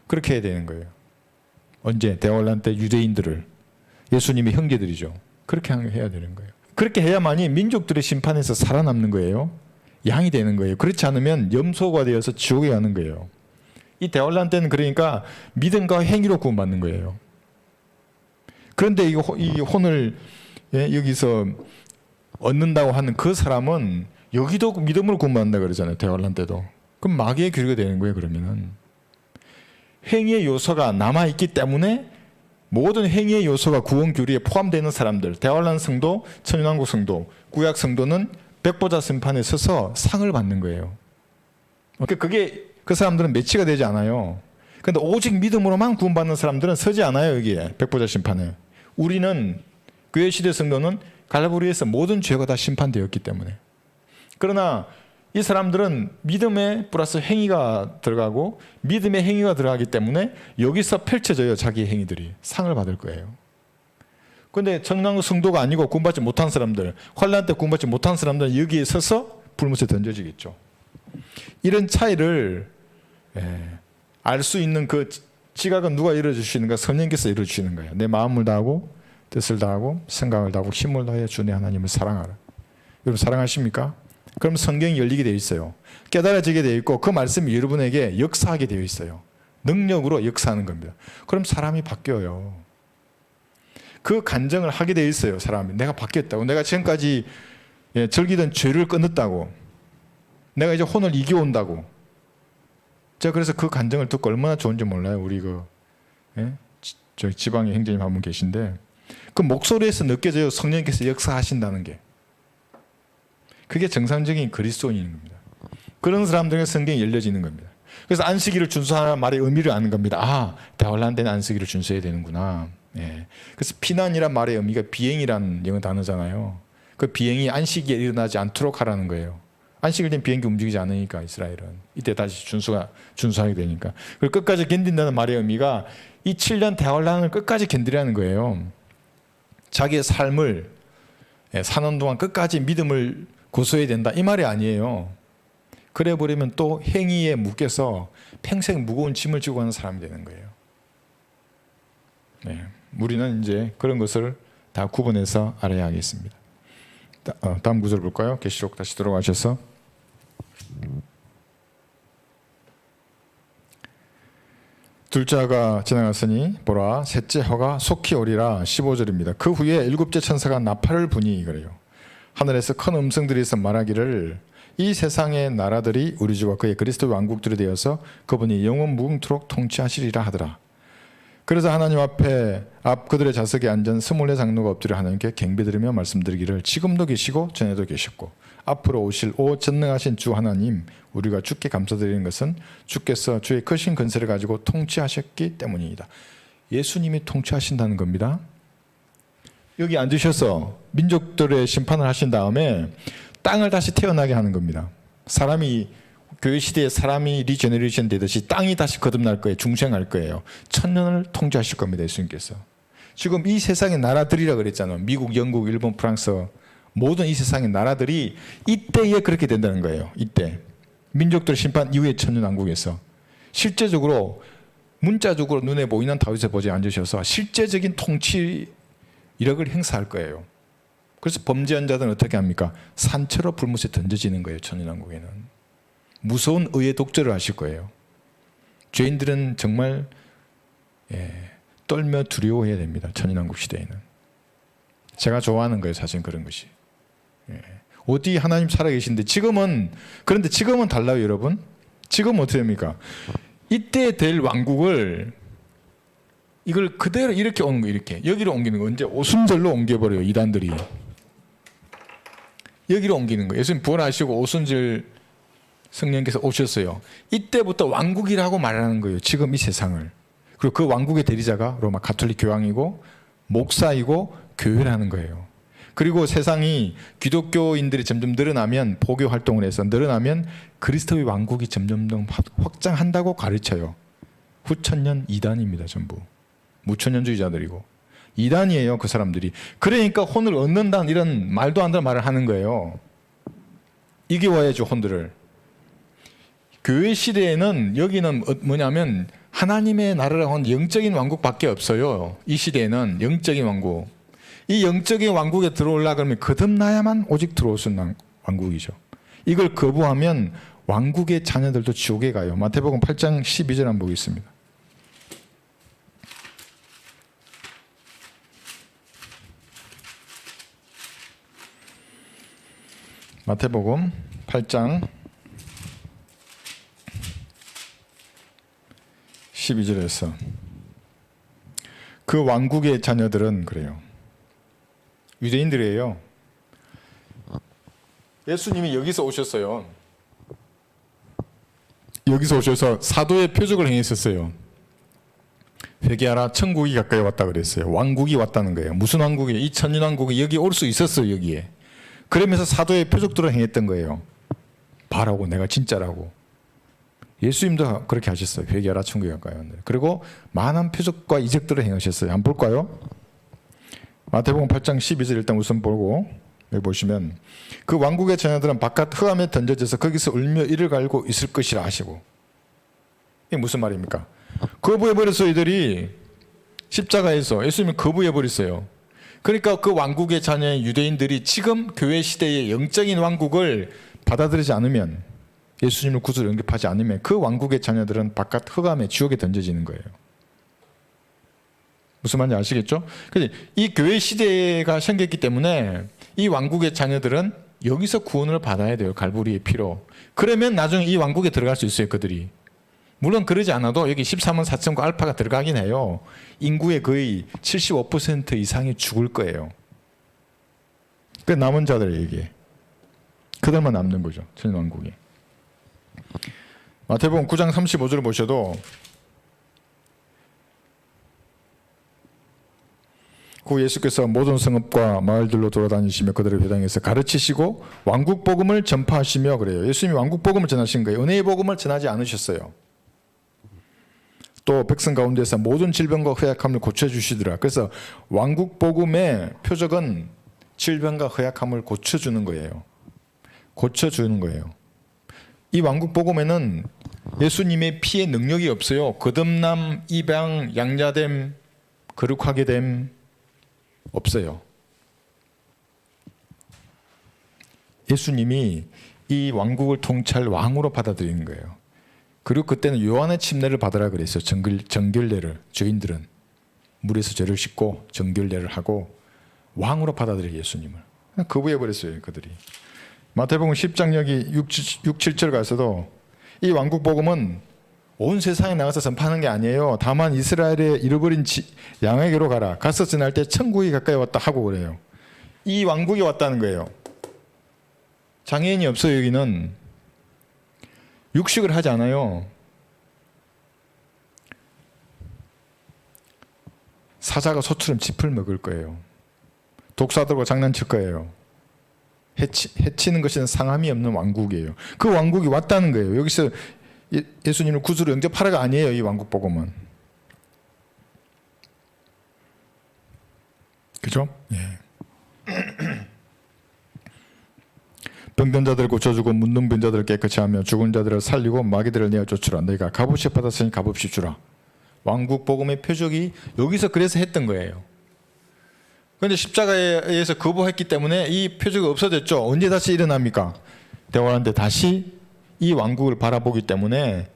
그렇게 해야 되는 거예요. 언제? 대환란 때 유대인들을, 예수님의 형제들이죠. 그렇게 해야 되는 거예요. 그렇게 해야만이 민족들의 심판에서 살아남는 거예요. 양이 되는 거예요. 그렇지 않으면 염소가 되어서 지옥에 가는 거예요. 이 대환란 때는 그러니까 믿음과 행위로 구원받는 거예요. 그런데 이 혼을 여기서 얻는다고 하는 그 사람은 여기도 믿음으로 구원받는다 그러잖아요. 대환란 때도. 그럼 마귀의 교리가 되는 거예요. 그러면은 행위의 요소가 남아있기 때문에 모든 행위의 요소가 구원 교리에 포함되는 사람들, 대환란 성도, 천연왕국 성도, 구약 성도는 백보자 심판에 서서 상을 받는 거예요. 그게 그 사람들은 매치가 되지 않아요. 그런데 오직 믿음으로만 구원받는 사람들은 서지 않아요. 여기에 백보자 심판에. 우리는 교회 시대 성도는 갈보리에서 모든 죄가 다 심판되었기 때문에. 그러나 이 사람들은 믿음에 플러스 행위가 들어가고 믿음의 행위가 들어가기 때문에 여기서 펼쳐져요. 자기의 행위들이. 상을 받을 거예요. 그런데 천당국 성도가 아니고 구원받지 못한 사람들, 환난 때 구원받지 못한 사람들은 여기에 서서 불못에 던져지겠죠. 이런 차이를 알 수 있는 그 지각은 누가 이루어주시는가? 성령께서 이루어주시는 거예요. 내 마음을 다하고 뜻을 다하고 생각을 다하고 힘을 다하여 주 내 하나님을 사랑하라. 여러분 사랑하십니까? 그럼 성경이 열리게 되어 있어요. 깨달아지게 되어 있고 그 말씀이 여러분에게 역사하게 되어 있어요. 능력으로 역사하는 겁니다. 그럼 사람이 바뀌어요. 그 간증을 하게 되어 있어요. 사람이. 내가 바뀌었다고. 내가 지금까지 즐기던 죄를 끊었다고. 내가 이제 혼을 이겨온다고. 제가 그래서 그 간증을 듣고 얼마나 좋은지 몰라요. 우리 저희 지방에 형제님 한 분 계신데 그 목소리에서 느껴져요. 성령께서 역사하신다는 게. 그게 정상적인 그리스도인인 겁니다. 그런 사람들에게 성경이 열려지는 겁니다. 그래서 안식일을 준수하는 말의 의미를 아는 겁니다. 아, 대환란 때는 안식일을 준수해야 되는구나. 그래서 피난이란 말의 의미가 비행이라는 영어 단어잖아요. 그 비행이 안식일에 일어나지 않도록 하라는 거예요. 안식일 된 비행기 움직이지 않으니까 이스라엘은 이때 다시 준수하게 되니까. 그리고 끝까지 견딘다는 말의 의미가 이 7년 대환란을 끝까지 견디라는 거예요. 자기의 삶을 사는 동안 끝까지 믿음을 고수해야 된다 이 말이 아니에요. 그래 버리면 또 행위에 묶여서 평생 무거운 짐을 지고 가는 사람이 되는 거예요. 우리는 이제 그런 것을 다 구분해서 알아야 하겠습니다. 다음 구절 볼까요? 계시록 다시 들어가셔서 둘째 해가 지나갔으니 보라 셋째 해가 속히 오리라. 15절입니다. 그 후에 일곱째 천사가 나팔을 부니 그래요. 하늘에서 큰 음성들이 있어 말하기를 이 세상의 나라들이 우리 주와 그의 그리스도 왕국들이 되어서 그분이 영원 무궁토록 통치하시리라 하더라. 그래서 하나님 앞에 그들의 좌석에 앉은 24장로가 엎드려 하나님께 경배드리며 말씀드리기를 지금도 계시고 전에도 계셨고 앞으로 오실 전능하신 주 하나님, 우리가 주께 감사드리는 것은 주께서 주의 크신 권세를 가지고 통치하셨기 때문입니다. 예수님이 통치하신다는 겁니다. 여기 앉으셔서 민족들의 심판을 하신 다음에 땅을 다시 태어나게 하는 겁니다. 사람이 교회 시대에 사람이 리제너레이션 되듯이 땅이 다시 거듭날 거예요. 중생할 거예요. 천년을 통치하실 겁니다. 예수님께서. 지금 이 세상의 나라들이라 그랬잖아요. 미국, 영국, 일본, 프랑스 모든 이 세상의 나라들이 이때에 그렇게 된다는 거예요. 이때 민족들 심판 이후에 천년왕국에서 실제적으로 문자적으로 눈에 보이는 다윗의 보좌에 앉으셔서 실제적인 통치 이력을 행사할 거예요. 그래서 범죄한 자들은 어떻게 합니까? 산채로 불못에 던져지는 거예요. 천년왕국에는. 무서운 의의 독재를 하실 거예요. 죄인들은 정말 떨며 두려워해야 됩니다. 천년왕국 시대에는. 제가 좋아하는 거예요. 사실 그런 것이. 어디 하나님 살아계신데 그런데 지금은 달라요. 여러분. 지금은 어떻게 됩니까? 이때 될 왕국을 이걸 그대로 이렇게 오는 거 이렇게 여기로 옮기는 거 언제 오순절로 옮겨버려요. 이단들이. 여기로 옮기는 거예요. 예수님 부활하시고 오순절 성령께서 오셨어요. 이때부터 왕국이라고 말하는 거예요. 지금 이 세상을. 그리고 그 왕국의 대리자가 로마 가톨릭 교황이고 목사이고 교회라는 거예요. 그리고 세상이 기독교인들이 점점 늘어나면 포교 활동을 해서 늘어나면 그리스도의 왕국이 점점 확장한다고 가르쳐요. 후천년 이단입니다. 전부. 무천년주의자들이고. 이단이에요. 그 사람들이. 그러니까 혼을 얻는다는 이런 말도 안 되는 말을 하는 거예요. 이겨와야죠. 혼들을. 교회 시대에는 여기는 뭐냐면 하나님의 나라라고 하는 영적인 왕국밖에 없어요. 이 시대에는 영적인 왕국. 이 영적인 왕국에 들어오려고 하면 거듭나야만 오직 들어올 수 있는 왕국이죠. 이걸 거부하면 왕국의 자녀들도 지옥에 가요. 마태복음 8장 12절 한번 보겠습니다. 마태복음 8장 12절에서 그 왕국의 자녀들은 그래요. 유대인들이에요. 예수님이 여기서 오셨어요. 여기서 오셔서 사도의 표적을 행했었어요. 회개하라 천국이 가까이 왔다 그랬어요. 왕국이 왔다는 거예요. 무슨 왕국이에요? 이 천년왕국이 여기 올 수 있었어요. 여기에. 그러면서 사도의 표적들을 행했던 거예요. 봐라고 내가 진짜라고. 예수님도 그렇게 하셨어요. 회개하라 천국이 가까이 왔다. 그리고 많은 표적과 이적들을 행하셨어요. 한번 볼까요? 마태복음 8장 12절 일단 우선 보고 여기 보시면 그 왕국의 자녀들은 바깥 흑암에 던져져서 거기서 울며 이를 갈고 있을 것이라 하시고. 이게 무슨 말입니까? 거부해버렸어요. 이들이 십자가에서 예수님이 거부해버렸어요. 그러니까 그 왕국의 자녀인 유대인들이 지금 교회 시대의 영적인 왕국을 받아들이지 않으면 예수님을 구주로 영접하지 않으면 그 왕국의 자녀들은 바깥 흑암에 지옥에 던져지는 거예요. 무슨 말인지 아시겠죠? 그래서 이 교회 시대가 생겼기 때문에 이 왕국의 자녀들은 여기서 구원을 받아야 돼요. 갈보리의 피로. 그러면 나중에 이 왕국에 들어갈 수 있어요. 그들이. 물론 그러지 않아도 여기 13원 4천구 알파가 들어가긴 해요. 인구의 거의 75% 이상이 죽을 거예요. 그 남은 자들에게. 그들만 남는 거죠. 천년왕국이. 마태복음 9장 35절을 보셔도 그 예수께서 모든 성읍과 마을들로 돌아다니시며 그들을 회당에서 가르치시고 왕국 복음을 전파하시며 그래요. 예수님이 왕국 복음을 전하신 거예요. 은혜의 복음을 전하지 않으셨어요. 또 백성 가운데서 모든 질병과 허약함을 고쳐주시더라. 그래서 왕국 복음의 표적은 질병과 허약함을 고쳐주는 거예요. 고쳐주는 거예요. 이 왕국 복음에는 예수님의 피의 능력이 없어요. 거듭남, 입양, 양자됨, 거룩하게 됨 없어요. 예수님이 이 왕국을 통치할 왕으로 받아들이는 거예요. 그리고 그때는 요한의 침례를 받으라 그랬어요. 정결례를. 죄인들은 물에서 죄를 씻고 정결례를 하고 왕으로 받아들여요. 예수님을. 거부해버렸어요. 그들이. 마태복음 10장 여기 6, 7절 가서도 이 왕국 복음은 온 세상에 나가서 전파하는 게 아니에요. 다만 이스라엘의 잃어버린 양에게로 가라. 가서 전할 때 천국이 가까이 왔다 하고 그래요. 이 왕국이 왔다는 거예요. 장애인이 없어요. 여기는 육식을 하지 않아요. 사자가 소처럼 짚을 먹을 거예요. 독사들과 장난칠 거예요. 해치는 것은 상함이 없는 왕국이에요. 그 왕국이 왔다는 거예요. 여기서 예수님을 구주로 영접하라가 아니에요. 이 왕국 복음은. 그죠? 예. 병든 자들을 고쳐주고 문둥병 자들을 깨끗이 하며 죽은 자들을 살리고 마귀들을 내어 쫓으라. 너희가 값없이 받았으니 값없이 주라. 왕국 복음의 표적이 여기서 그래서 했던 거예요. 그런데 십자가에 의해서 거부했기 때문에 이 표적이 없어졌죠. 언제 다시 일어납니까? 대화하는데 다시 이 왕국을 바라보기 때문에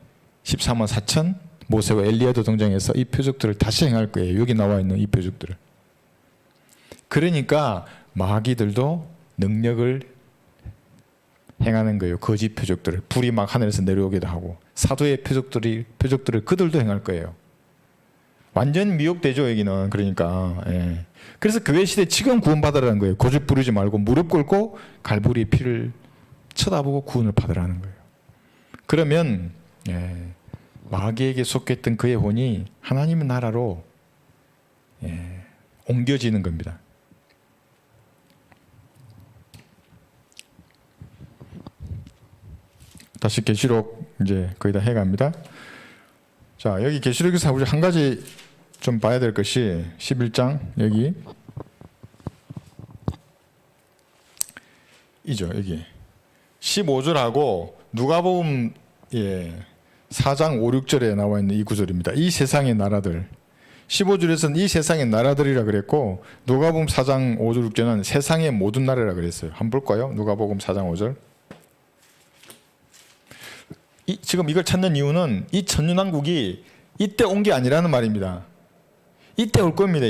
13만 4천 모세와 엘리야도 등장해서 이 표적들을 다시 행할 거예요. 여기 나와 있는 이 표적들을. 그러니까 마귀들도 능력을 행하는 거예요. 거짓 표적들을. 불이 막 하늘에서 내려오기도 하고 사도의 표적들을 그들도 행할 거예요. 완전 미혹되죠. 여기는. 그러니까 예. 그래서 교회 시대 지금 구원받으라는 거예요. 고집 부리지 말고 무릎 꿇고 갈보리의 피를 쳐다보고 구원을 받으라는 거예요. 그러면 예, 마귀에게 속했던 그의 혼이 하나님의 나라로 예, 옮겨지는 겁니다. 다시 계시록 이제 거의 다 해갑니다. 자, 여기 계시록에서 우리 한 가지 좀 봐야 될 것이 11장 여기 이죠. 여기 15절하고 누가복음 4장 5, 6절에 나와 있는 이 구절입니다. 이 세상의 나라들. 15절에서는 이 세상의 나라들이라 그랬고 누가복음 4장 5, 6절은 세상의 모든 나라라 그랬어요. 한번 볼까요? 누가복음 4장 5절. 지금 이걸 찾는 이유는 이 천년왕국이 이때 온 게 아니라는 말입니다. 이때 올 겁니다.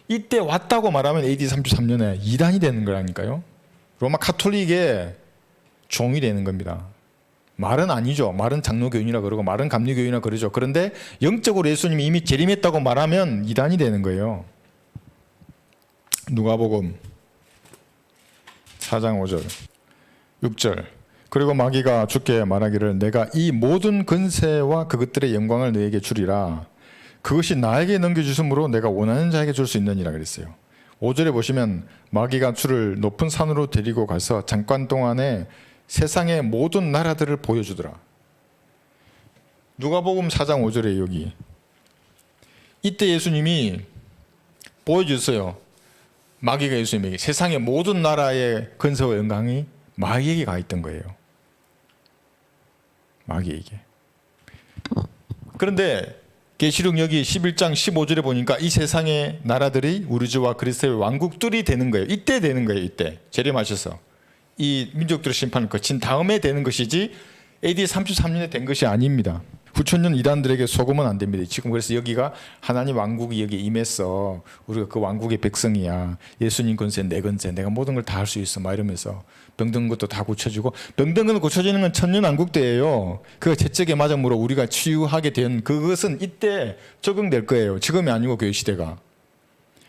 이때 왔다고 말하면 AD 33년에 이단이 되는 거라니까요. 로마 카톨릭의 종이 되는 겁니다. 말은 아니죠. 말은 장로교인이라 그러고 말은 감리교인이라 그러죠. 그런데 영적으로 예수님이 이미 재림했다고 말하면 이단이 되는 거예요. 누가복음 4장 5절 6절. 그리고 마귀가 주께 말하기를 내가 이 모든 권세와 그것들의 영광을 너에게 주리라. 그것이 나에게 넘겨주심으로 내가 원하는 자에게 줄 수 있느니라 그랬어요. 5절에 보시면 마귀가 주를 높은 산으로 데리고 가서 잠깐 동안에 세상의 모든 나라들을 보여주더라. 누가복음 4장 5절에 여기 이때 예수님이 보여줬어요. 마귀가 예수님에게 세상의 모든 나라의 권세와 영광이 마귀에게 가 있던 거예요. 마귀에게. 그런데 계시록 여기 11장 15절에 보니까 이 세상의 나라들이 우리 주와 그리스도의 왕국들이 되는 거예요. 이때 되는 거예요. 이때 재림하셔서 이 민족들의 심판을 거친 다음에 되는 것이지 AD 33년에 된 것이 아닙니다. 후천년 이단들에게 속으면 안 됩니다. 지금 그래서 여기가 하나님 왕국이 여기 임했어. 우리가 그 왕국의 백성이야. 예수님 권세, 내 권세, 내가 모든 걸 다 할 수 있어. 막 이러면서 병든 것도 다 고쳐주고 병든 건 고쳐지는 건 천년 왕국 때예요. 그 채찍에 맞음으로 우리가 치유하게 된 그것은 이때 적용될 거예요. 지금이 아니고 교회 시대가.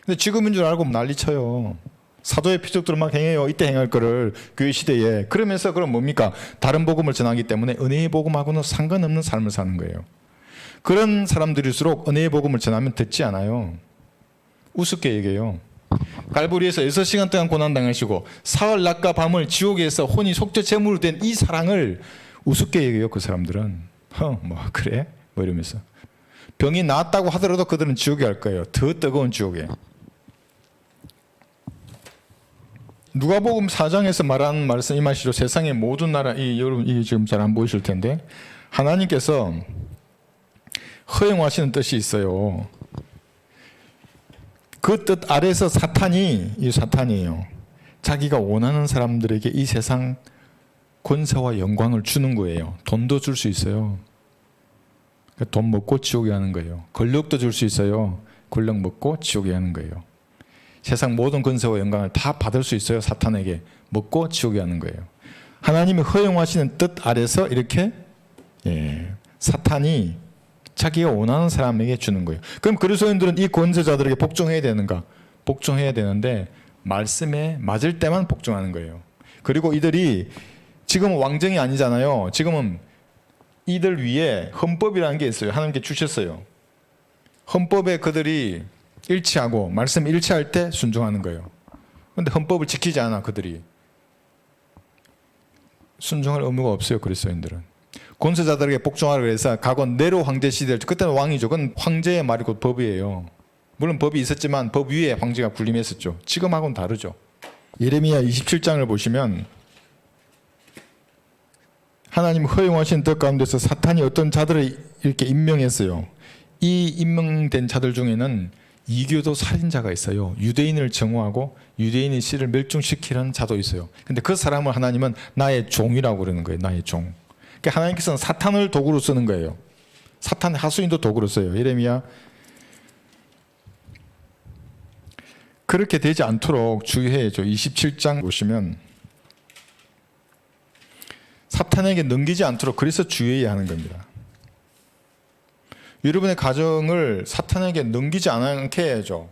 근데 지금인 줄 알고 난리쳐요. 사도의 표적들을 막 행해요. 이때 행할 거를 교회 시대에. 그러면서 그럼 뭡니까? 다른 복음을 전하기 때문에 은혜의 복음하고는 상관없는 삶을 사는 거예요. 그런 사람들일수록 은혜의 복음을 전하면 듣지 않아요. 우습게 얘기해요. 갈보리에서 6시간 동안 고난당하시고 사흘 낮과 밤을 지옥에서 혼이 속죄 제물로 된 이 사랑을 우습게 얘기해요. 그 사람들은. 뭐 그래? 뭐 이러면서. 병이 나았다고 하더라도 그들은 지옥에 갈 거예요. 더 뜨거운 지옥에. 누가복음 4장에서 말하는 말씀 이 말이죠. 세상의 모든 나라, 여러분 이 지금 잘 안 보이실 텐데 하나님께서 허용하시는 뜻이 있어요. 그 뜻 아래서 사탄이에요. 자기가 원하는 사람들에게 이 세상 권세와 영광을 주는 거예요. 돈도 줄 수 있어요. 돈 먹고 지옥에 가는 거예요. 권력도 줄 수 있어요. 권력 먹고 지옥에 가는 거예요. 세상 모든 권세와 영광을 다 받을 수 있어요. 사탄에게 먹고 지옥에 가는 거예요. 하나님이 허용하시는 뜻 아래서 이렇게 사탄이 자기가 원하는 사람에게 주는 거예요. 그럼 그리스도인들은 이 권세자들에게 복종해야 되는가? 복종해야 되는데 말씀에 맞을 때만 복종하는 거예요. 그리고 이들이 지금 왕정이 아니잖아요. 지금은 이들 위에 헌법이라는 게 있어요. 하나님께 주셨어요. 헌법에 그들이 일치하고 말씀 일치할 때 순종하는 거예요. 그런데 헌법을 지키지 않아 그들이. 순종할 의무가 없어요. 그리스도인들은. 권세자들에게 복종하라 그래서 과거 네로 황제 시대, 그때는 왕이죠. 그건 황제의 말이 곧 법이에요. 물론 법이 있었지만 법 위에 황제가 군림했었죠. 지금하고는 다르죠. 예레미야 27장을 보시면 하나님 허용하신 뜻 가운데서 사탄이 어떤 자들을 이렇게 임명했어요. 이 임명된 자들 중에는 이교도 살인자가 있어요. 유대인을 정오하고 유대인의 씨를 멸종시키는 자도 있어요. 근데 그 사람을 하나님은 나의 종이라고 그러는 거예요. 나의 종. 그러니까 하나님께서는 사탄을 도구로 쓰는 거예요. 사탄의 하수인도 도구로 써요. 예레미야. 그렇게 되지 않도록 주의해야죠. 27장 보시면 사탄에게 넘기지 않도록 그래서 주의해야 하는 겁니다. 여러분의 가정을 사탄에게 넘기지 않게 해야죠.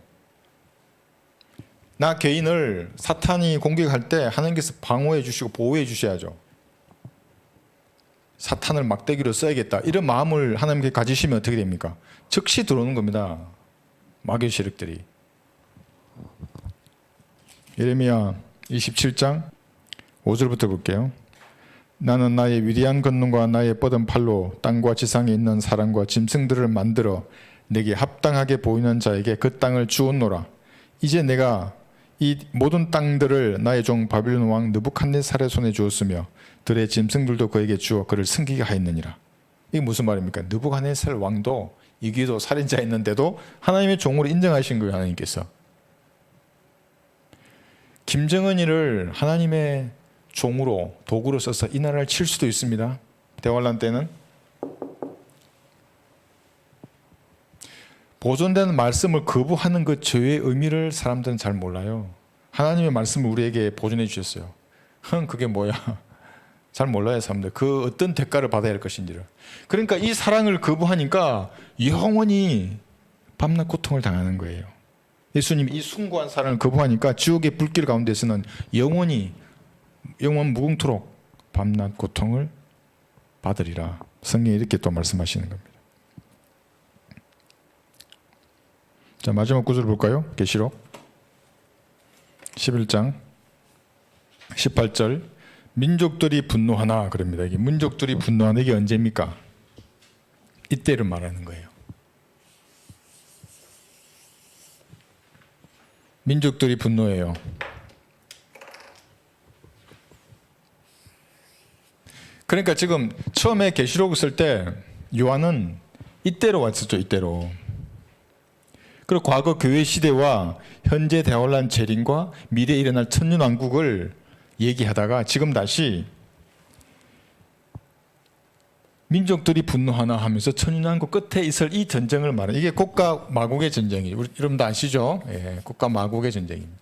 나 개인을 사탄이 공격할 때 하나님께서 방어해 주시고 보호해 주셔야죠. 사탄을 막대기로 써야겠다. 이런 마음을 하나님께 가지시면 어떻게 됩니까? 즉시 들어오는 겁니다. 마귀의 세력들이. 예레미야 27장 5절부터 볼게요. 나는 나의 위대한 권능과 나의 뻗은 팔로 땅과 지상에 있는 사람과 짐승들을 만들어 내게 합당하게 보이는 자에게 그 땅을 주었노라. 이제 내가 이 모든 땅들을 나의 종 바빌론 왕 느부갓네살의 손에 주었으며 들의 짐승들도 그에게 주어 그를 승기게 하였느니라. 이게 무슨 말입니까? 느부갓네살 왕도 이기도 살인자였는데도 하나님의 종으로 인정하신 거예요. 하나님께서. 김정은이를 하나님의 종으로 도구로 써서 이 나라를 칠 수도 있습니다. 대환란 때는. 보존되는 말씀을 거부하는 그 죄의 의미를 사람들은 잘 몰라요. 하나님의 말씀을 우리에게 보존해 주셨어요. 그게 뭐야? 잘 몰라요, 사람들. 그 어떤 대가를 받아야 할 것인지를. 그러니까 이 사랑을 거부하니까 영원히 밤낮 고통을 당하는 거예요. 예수님이 이 숭고한 사랑을 거부하니까 지옥의 불길 가운데서는 영원 무궁토록 밤낮 고통을 받으리라. 성경이 이렇게 또 말씀하시는 겁니다. 자, 마지막 구절 볼까요? 계시록 11장 18절. 민족들이 분노하나 그럽니다. 이게 민족들이 분노하는 게 언제입니까? 이때를 말하는 거예요. 민족들이 분노해요. 그러니까 지금 처음에 계시록을 쓸 때 요한은 이때로 왔었죠. 이때로. 그리고 과거 교회 시대와 현재 대환란 재림과 미래에 일어날 천년왕국을 얘기하다가 지금 다시 민족들이 분노하나 하면서 천년왕국 끝에 있을 이 전쟁을 말해요. 이게 국가 마국의 전쟁이에요. 여러분도 아시죠? 예, 국가 마국의 전쟁입니다.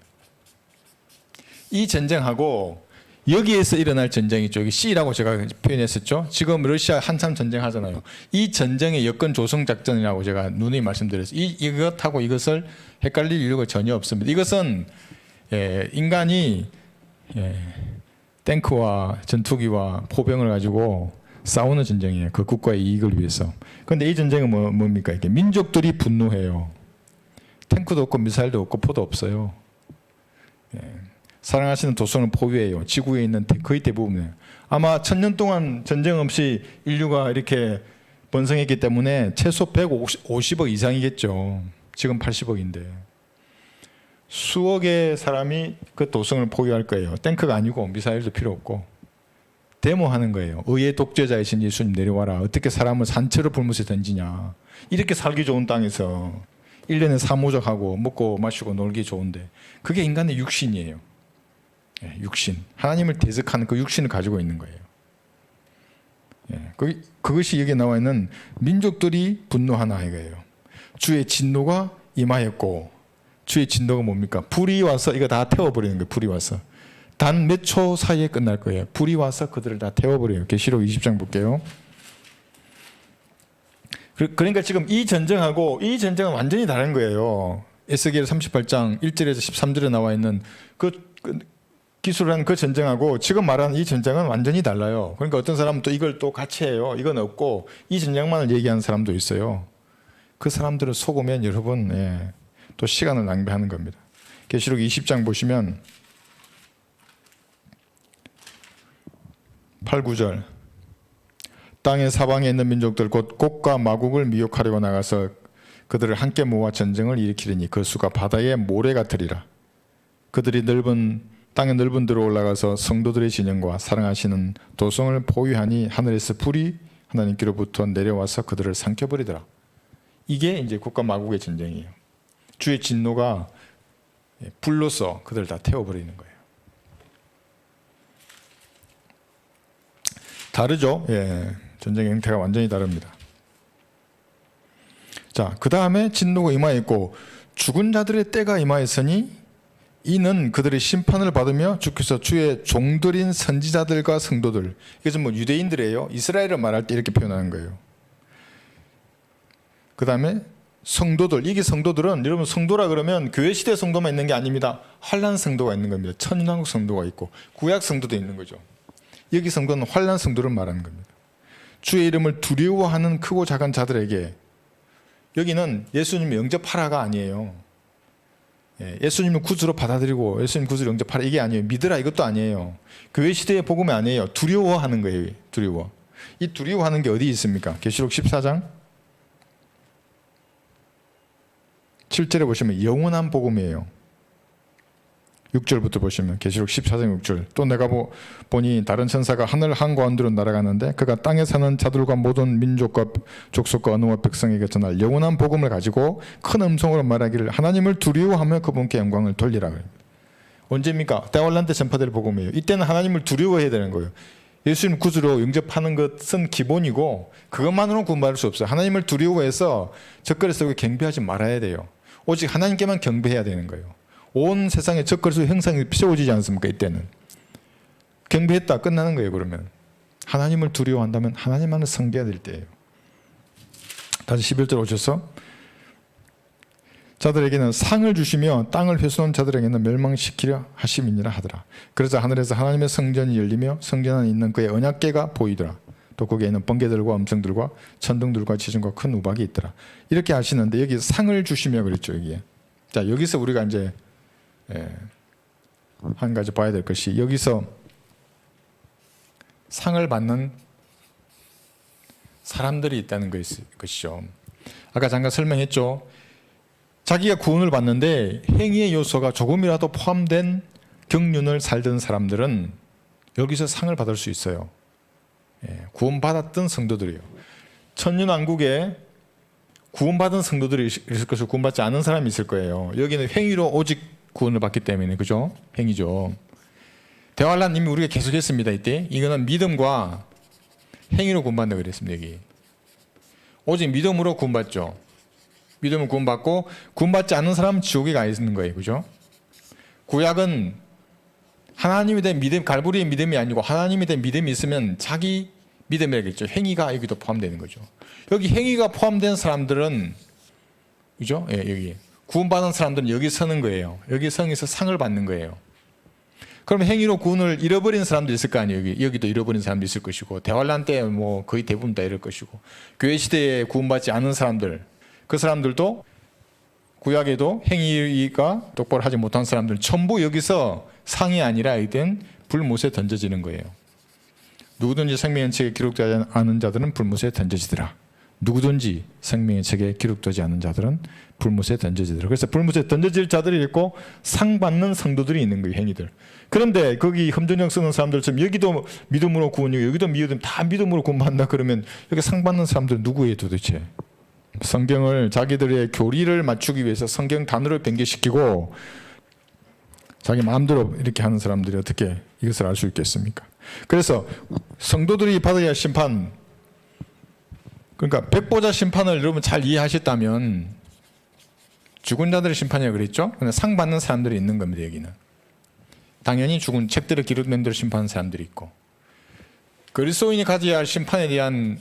이 전쟁하고 여기에서 일어날 전쟁이죠. 여기 C라고 제가 표현했었죠. 지금 러시아 한참 전쟁하잖아요. 이 전쟁의 여건 조성 작전이라고 제가 누누이 말씀드렸어요. 이것하고 이것을 헷갈릴 이유가 전혀 없습니다. 이것은 인간이 탱크와 전투기와 포병을 가지고 싸우는 전쟁이에요. 그 국가의 이익을 위해서. 그런데 이 전쟁은 뭡니까? 이게 민족들이 분노해요. 탱크도 없고 미사일도 없고 포도 없어요. 사랑하시는 도성을 포위해요. 지구에 있는 거의 대부분이에요. 아마 1000년 동안 전쟁 없이 인류가 이렇게 번성했기 때문에 최소 150억 이상이겠죠. 지금 80억인데. 수억의 사람이 그 도성을 포위할 거예요. 탱크가 아니고 미사일도 필요 없고. 데모하는 거예요. 의의 독재자이신 예수님 내려와라. 어떻게 사람을 산채로 불못에 던지냐. 이렇게 살기 좋은 땅에서 1년에 사무적하고 먹고 마시고 놀기 좋은데 그게 인간의 육신이에요. 육신. 하나님을 대적하는 그 육신을 가지고 있는 거예요. 그것이 여기 나와 있는 민족들이 분노하나 이거예요. 주의 진노가 임하였고, 주의 진노가 뭡니까? 불이 와서 이거 다 태워버리는 거예요. 불이 와서. 단 몇 초 사이에 끝날 거예요. 불이 와서 그들을 다 태워버려요. 계시록 20장 볼게요. 그러니까 지금 이 전쟁하고 이 전쟁은 완전히 다른 거예요. 에스겔 38장 1절에서 13절에 나와 있는 그 기술한 그 전쟁하고 지금 말하는 이 전쟁은 완전히 달라요. 그러니까 어떤 사람은 또 이걸 또 같이 해요. 이건 없고 이 전쟁만을 얘기하는 사람도 있어요. 그 사람들을 속으면 여러분 또 시간을 낭비하는 겁니다. 계시록 20장 보시면 8, 9절 땅의 사방에 있는 민족들 곧 곡과 마국을 미혹하려고 나가서 그들을 함께 모아 전쟁을 일으키리니 그 수가 바다의 모래 같으리라. 그들이 땅의 넓은 데로 올라가서 성도들의 진영과 사랑하시는 도성을 포위하니 하늘에서 불이 하나님께로부터 내려와서 그들을 삼켜버리더라. 이게 이제 곡과 마국의 전쟁이에요. 주의 진노가 불로써 그들을 다 태워버리는 거예요. 다르죠? 전쟁의 형태가 완전히 다릅니다. 자, 그 다음에 진노가 임하였고 죽은 자들의 때가 임하였으니 이는 그들의 심판을 받으며 주께서 주의 종들인 선지자들과 성도들, 이것은 뭐 유대인들이에요. 이스라엘을 말할 때 이렇게 표현하는 거예요. 그 다음에 성도들, 이게 성도들은 여러분 성도라 그러면 교회 시대 성도만 있는 게 아닙니다. 환난 성도가 있는 겁니다. 천년왕국 성도가 있고 구약 성도도 있는 거죠. 여기 성도는 환난 성도를 말하는 겁니다. 주의 이름을 두려워하는 크고 작은 자들에게, 여기는 예수님 영접하라가 아니에요. 예수님을 구주로 받아들이고 예수님 구주로 영접하라 이게 아니에요. 믿으라 이것도 아니에요. 교회 시대의 복음이 아니에요. 두려워하는 거예요. 두려워. 이 두려워하는 게 어디 있습니까? 계시록 14장 7절에 보시면 영원한 복음이에요. 6절부터 보시면 계시록 14장 6절 또 내가 보니 다른 천사가 하늘 한가운데로 날아가는데 그가 땅에 사는 자들과 모든 민족과 족속과 언어와 백성에게 전할 영원한 복음을 가지고 큰 음성으로 말하기를 하나님을 두려워하며 그분께 영광을 돌리라. 언제입니까? 대환란 때 전파될 복음이에요. 이때는 하나님을 두려워해야 되는 거예요. 예수님 구주로 영접하는 것은 기본이고 그것만으로는 구원받을 수 없어요. 하나님을 두려워해서 젓가락 속에 경배하지 말아야 돼요. 오직 하나님께만 경배해야 되는 거예요. 온 세상에 젓가락 형상이 세워지지 않습니까? 이때는 경배했다 끝나는 거예요. 그러면 하나님을 두려워한다면 하나님만을 섬겨야 될 때예요. 다시 11절 오셔서 자들에게는 상을 주시며 땅을 훼손한 자들에게는 멸망시키려 하심이니라 하더라. 그래서 하늘에서 하나님의 성전이 열리며 성전 안에 있는 그의 언약궤가 보이더라. 또 거기에 있는 번개들과 음성들과 천둥들과 지진과 큰 우박이 있더라. 이렇게 하시는데 여기 상을 주시며 그랬죠. 여기에. 자, 여기서 우리가 이제 한 가지 봐야 될 것이, 여기서 상을 받는 사람들이 있다는 것이죠. 아까 잠깐 설명했죠. 자기가 구원을 받는데 행위의 요소가 조금이라도 포함된 경륜을 살던 사람들은 여기서 상을 받을 수 있어요. 구원받았던 성도들이요. 천년왕국에 구원받은 성도들이 있을 것이고 구원받지 않은 사람이 있을 거예요. 여기는 행위로 오직 구원을 받기 때문에, 그죠? 행위죠. 대환란 이미 우리가 계속했습니다. 이때 이거는 믿음과 행위로 구원받는다고 그랬습니다. 여기 오직 믿음으로 구원받죠. 믿음으로 구원받고 구원받지 않는 사람은 지옥에 가 있는 거예요. 그죠? 구약은 하나님에 대한 믿음, 갈보리의 믿음이 아니고 하나님에 대한 믿음이 있으면 자기 믿음이라겠죠. 행위가 여기도 포함되는 거죠. 여기 행위가 포함된 사람들은, 그죠? 여기 구원받은 사람들은 여기 서는 거예요. 여기 성에서 상을 받는 거예요. 그럼 행위로 구원을 잃어버린 사람도 있을 거 아니에요. 여기도 잃어버린 사람도 있을 것이고, 대환란 때 뭐 거의 대부분 다 이럴 것이고, 교회 시대에 구원받지 않은 사람들, 그 사람들도 구약에도 행위가 똑바로 하지 못한 사람들 전부 여기서 상이 아니라 이된 불못에 던져지는 거예요. 누구든지 생명의 책에 기록되지 않은 자들은 불못에 던져지더라. 누구든지 생명의 책에 기록되지 않은 자들은 불못에 던져지더라. 그래서 불못에 던져질 자들이 있고 상 받는 성도들이 있는 거예요. 행위들. 그런데 거기 험전형 쓰는 사람들처럼 여기도 믿음으로 구원이고 여기도 믿음, 다 믿음으로 구원받는다 그러면 여기 상 받는 사람들은 누구예요 도대체? 성경을 자기들의 교리를 맞추기 위해서 성경 단어를 변개시키고 자기 마음대로 이렇게 하는 사람들이 어떻게 이것을 알 수 있겠습니까? 그래서 성도들이 받아야 할 심판, 그러니까 백보자 심판을 여러분 잘 이해하셨다면 죽은 자들의 심판이라고 그랬죠? 근데 상 받는 사람들이 있는 겁니다. 여기는 당연히 죽은 책들을 기록된 대로 심판하는 사람들이 있고, 그리스도인이 가져야 할 심판에 대한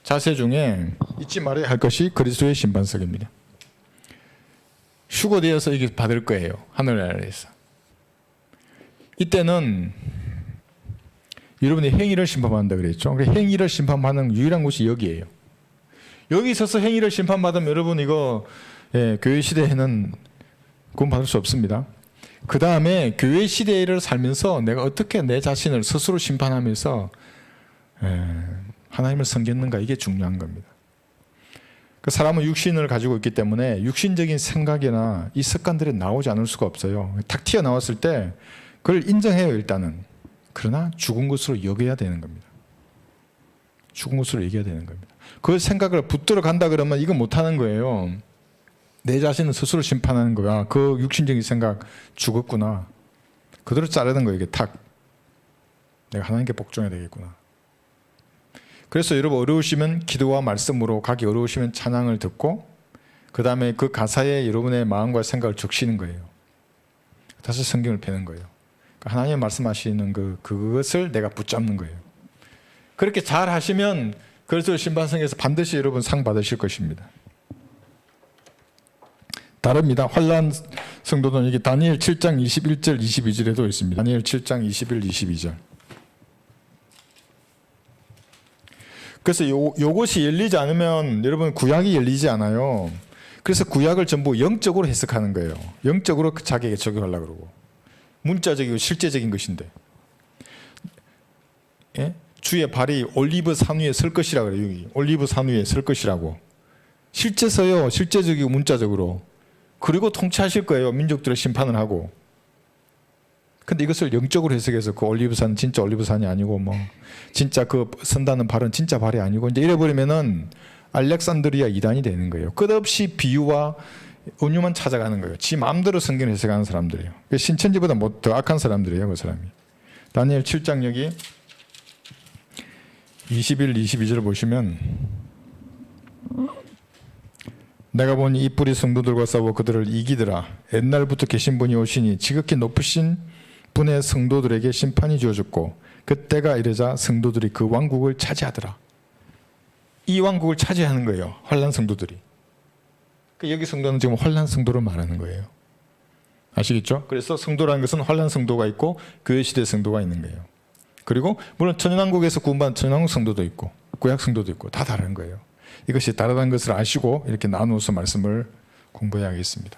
자세 중에 잊지 말아야 할 것이 그리스도의 심판석입니다. 휴거되어서 이게 받을 거예요. 하늘나라에서. 이때는 여러분이 행위를 심판받는다 그랬죠. 행위를 심판받는 유일한 곳이 여기예요. 여기 있어서 행위를 심판받으면 여러분 이거 교회 시대에는 구원받을 수 없습니다. 그 다음에 교회 시대를 살면서 내가 어떻게 내 자신을 스스로 심판하면서 하나님을 섬겼는가, 이게 중요한 겁니다. 그 사람은 육신을 가지고 있기 때문에 육신적인 생각이나 이 습관들이 나오지 않을 수가 없어요. 탁 튀어나왔을 때 그걸 인정해요, 일단은. 그러나 죽은 것으로 여겨야 되는 겁니다. 죽은 것으로 여겨야 되는 겁니다. 그 생각을 붙들어 간다 그러면 이거 못하는 거예요. 내 자신을 스스로 심판하는 거야. 그 육신적인 생각 죽었구나. 그대로 자르는 거예요. 이게 탁. 내가 하나님께 복종해야 되겠구나. 그래서 여러분 어려우시면 기도와 말씀으로, 가기 어려우시면 찬양을 듣고 그 다음에 그 가사에 여러분의 마음과 생각을 적시는 거예요. 다시 성경을 펴는 거예요. 그러니까 하나님 말씀하시는 그것을 내가 붙잡는 거예요. 그렇게 잘 하시면 그리스도 심판석에서 반드시 여러분 상 받으실 것입니다. 다릅니다. 환난 성도는 이게 다니엘 7장 21절 22절에도 있습니다. 다니엘 7장 21, 22절. 그래서 요것이 열리지 않으면 여러분 구약이 열리지 않아요. 그래서 구약을 전부 영적으로 해석하는 거예요. 영적으로 자기에게 적용하려고 그러고. 문자적이고 실제적인 것인데. 예? 주의 발이 올리브 산 위에 설 것이라고 그래요. 여기. 올리브 산 위에 설 것이라고. 실제서요. 실제적이고 문자적으로. 그리고 통치하실 거예요. 민족들을 심판을 하고. 근데 이것을 영적으로 해석해서 그 올리브산 진짜 올리브산이 아니고 뭐 진짜 그 선다는 발은 진짜 발이 아니고 이제 이래버리면은 알렉산드리아 이단이 되는 거예요. 끝없이 비유와 은유만 찾아가는 거예요. 지 마음대로 성경을 해석하는 사람들이에요. 신천지보다 더 악한 사람들이에요. 그 사람이. 다니엘 7장 여기 21, 22절을 보시면 내가 보니 이 뿔이 성도들과 싸워 그들을 이기더라. 옛날부터 계신 분이 오시니 지극히 높으신 분의 성도들에게 심판이 주어졌고 그때가 이르자 성도들이 그 왕국을 차지하더라. 이 왕국을 차지하는 거예요. 환난 성도들이. 여기 성도는 지금 환난 성도를 말하는 거예요. 아시겠죠? 그래서 성도라는 것은 환난 성도가 있고 교회 시대 성도가 있는 거예요. 그리고 물론 천연왕국에서 구원받은 천연왕국 성도도 있고 구약 성도도 있고 다 다른 거예요. 이것이 다르다는 것을 아시고 이렇게 나누어서 말씀을 공부해야겠습니다.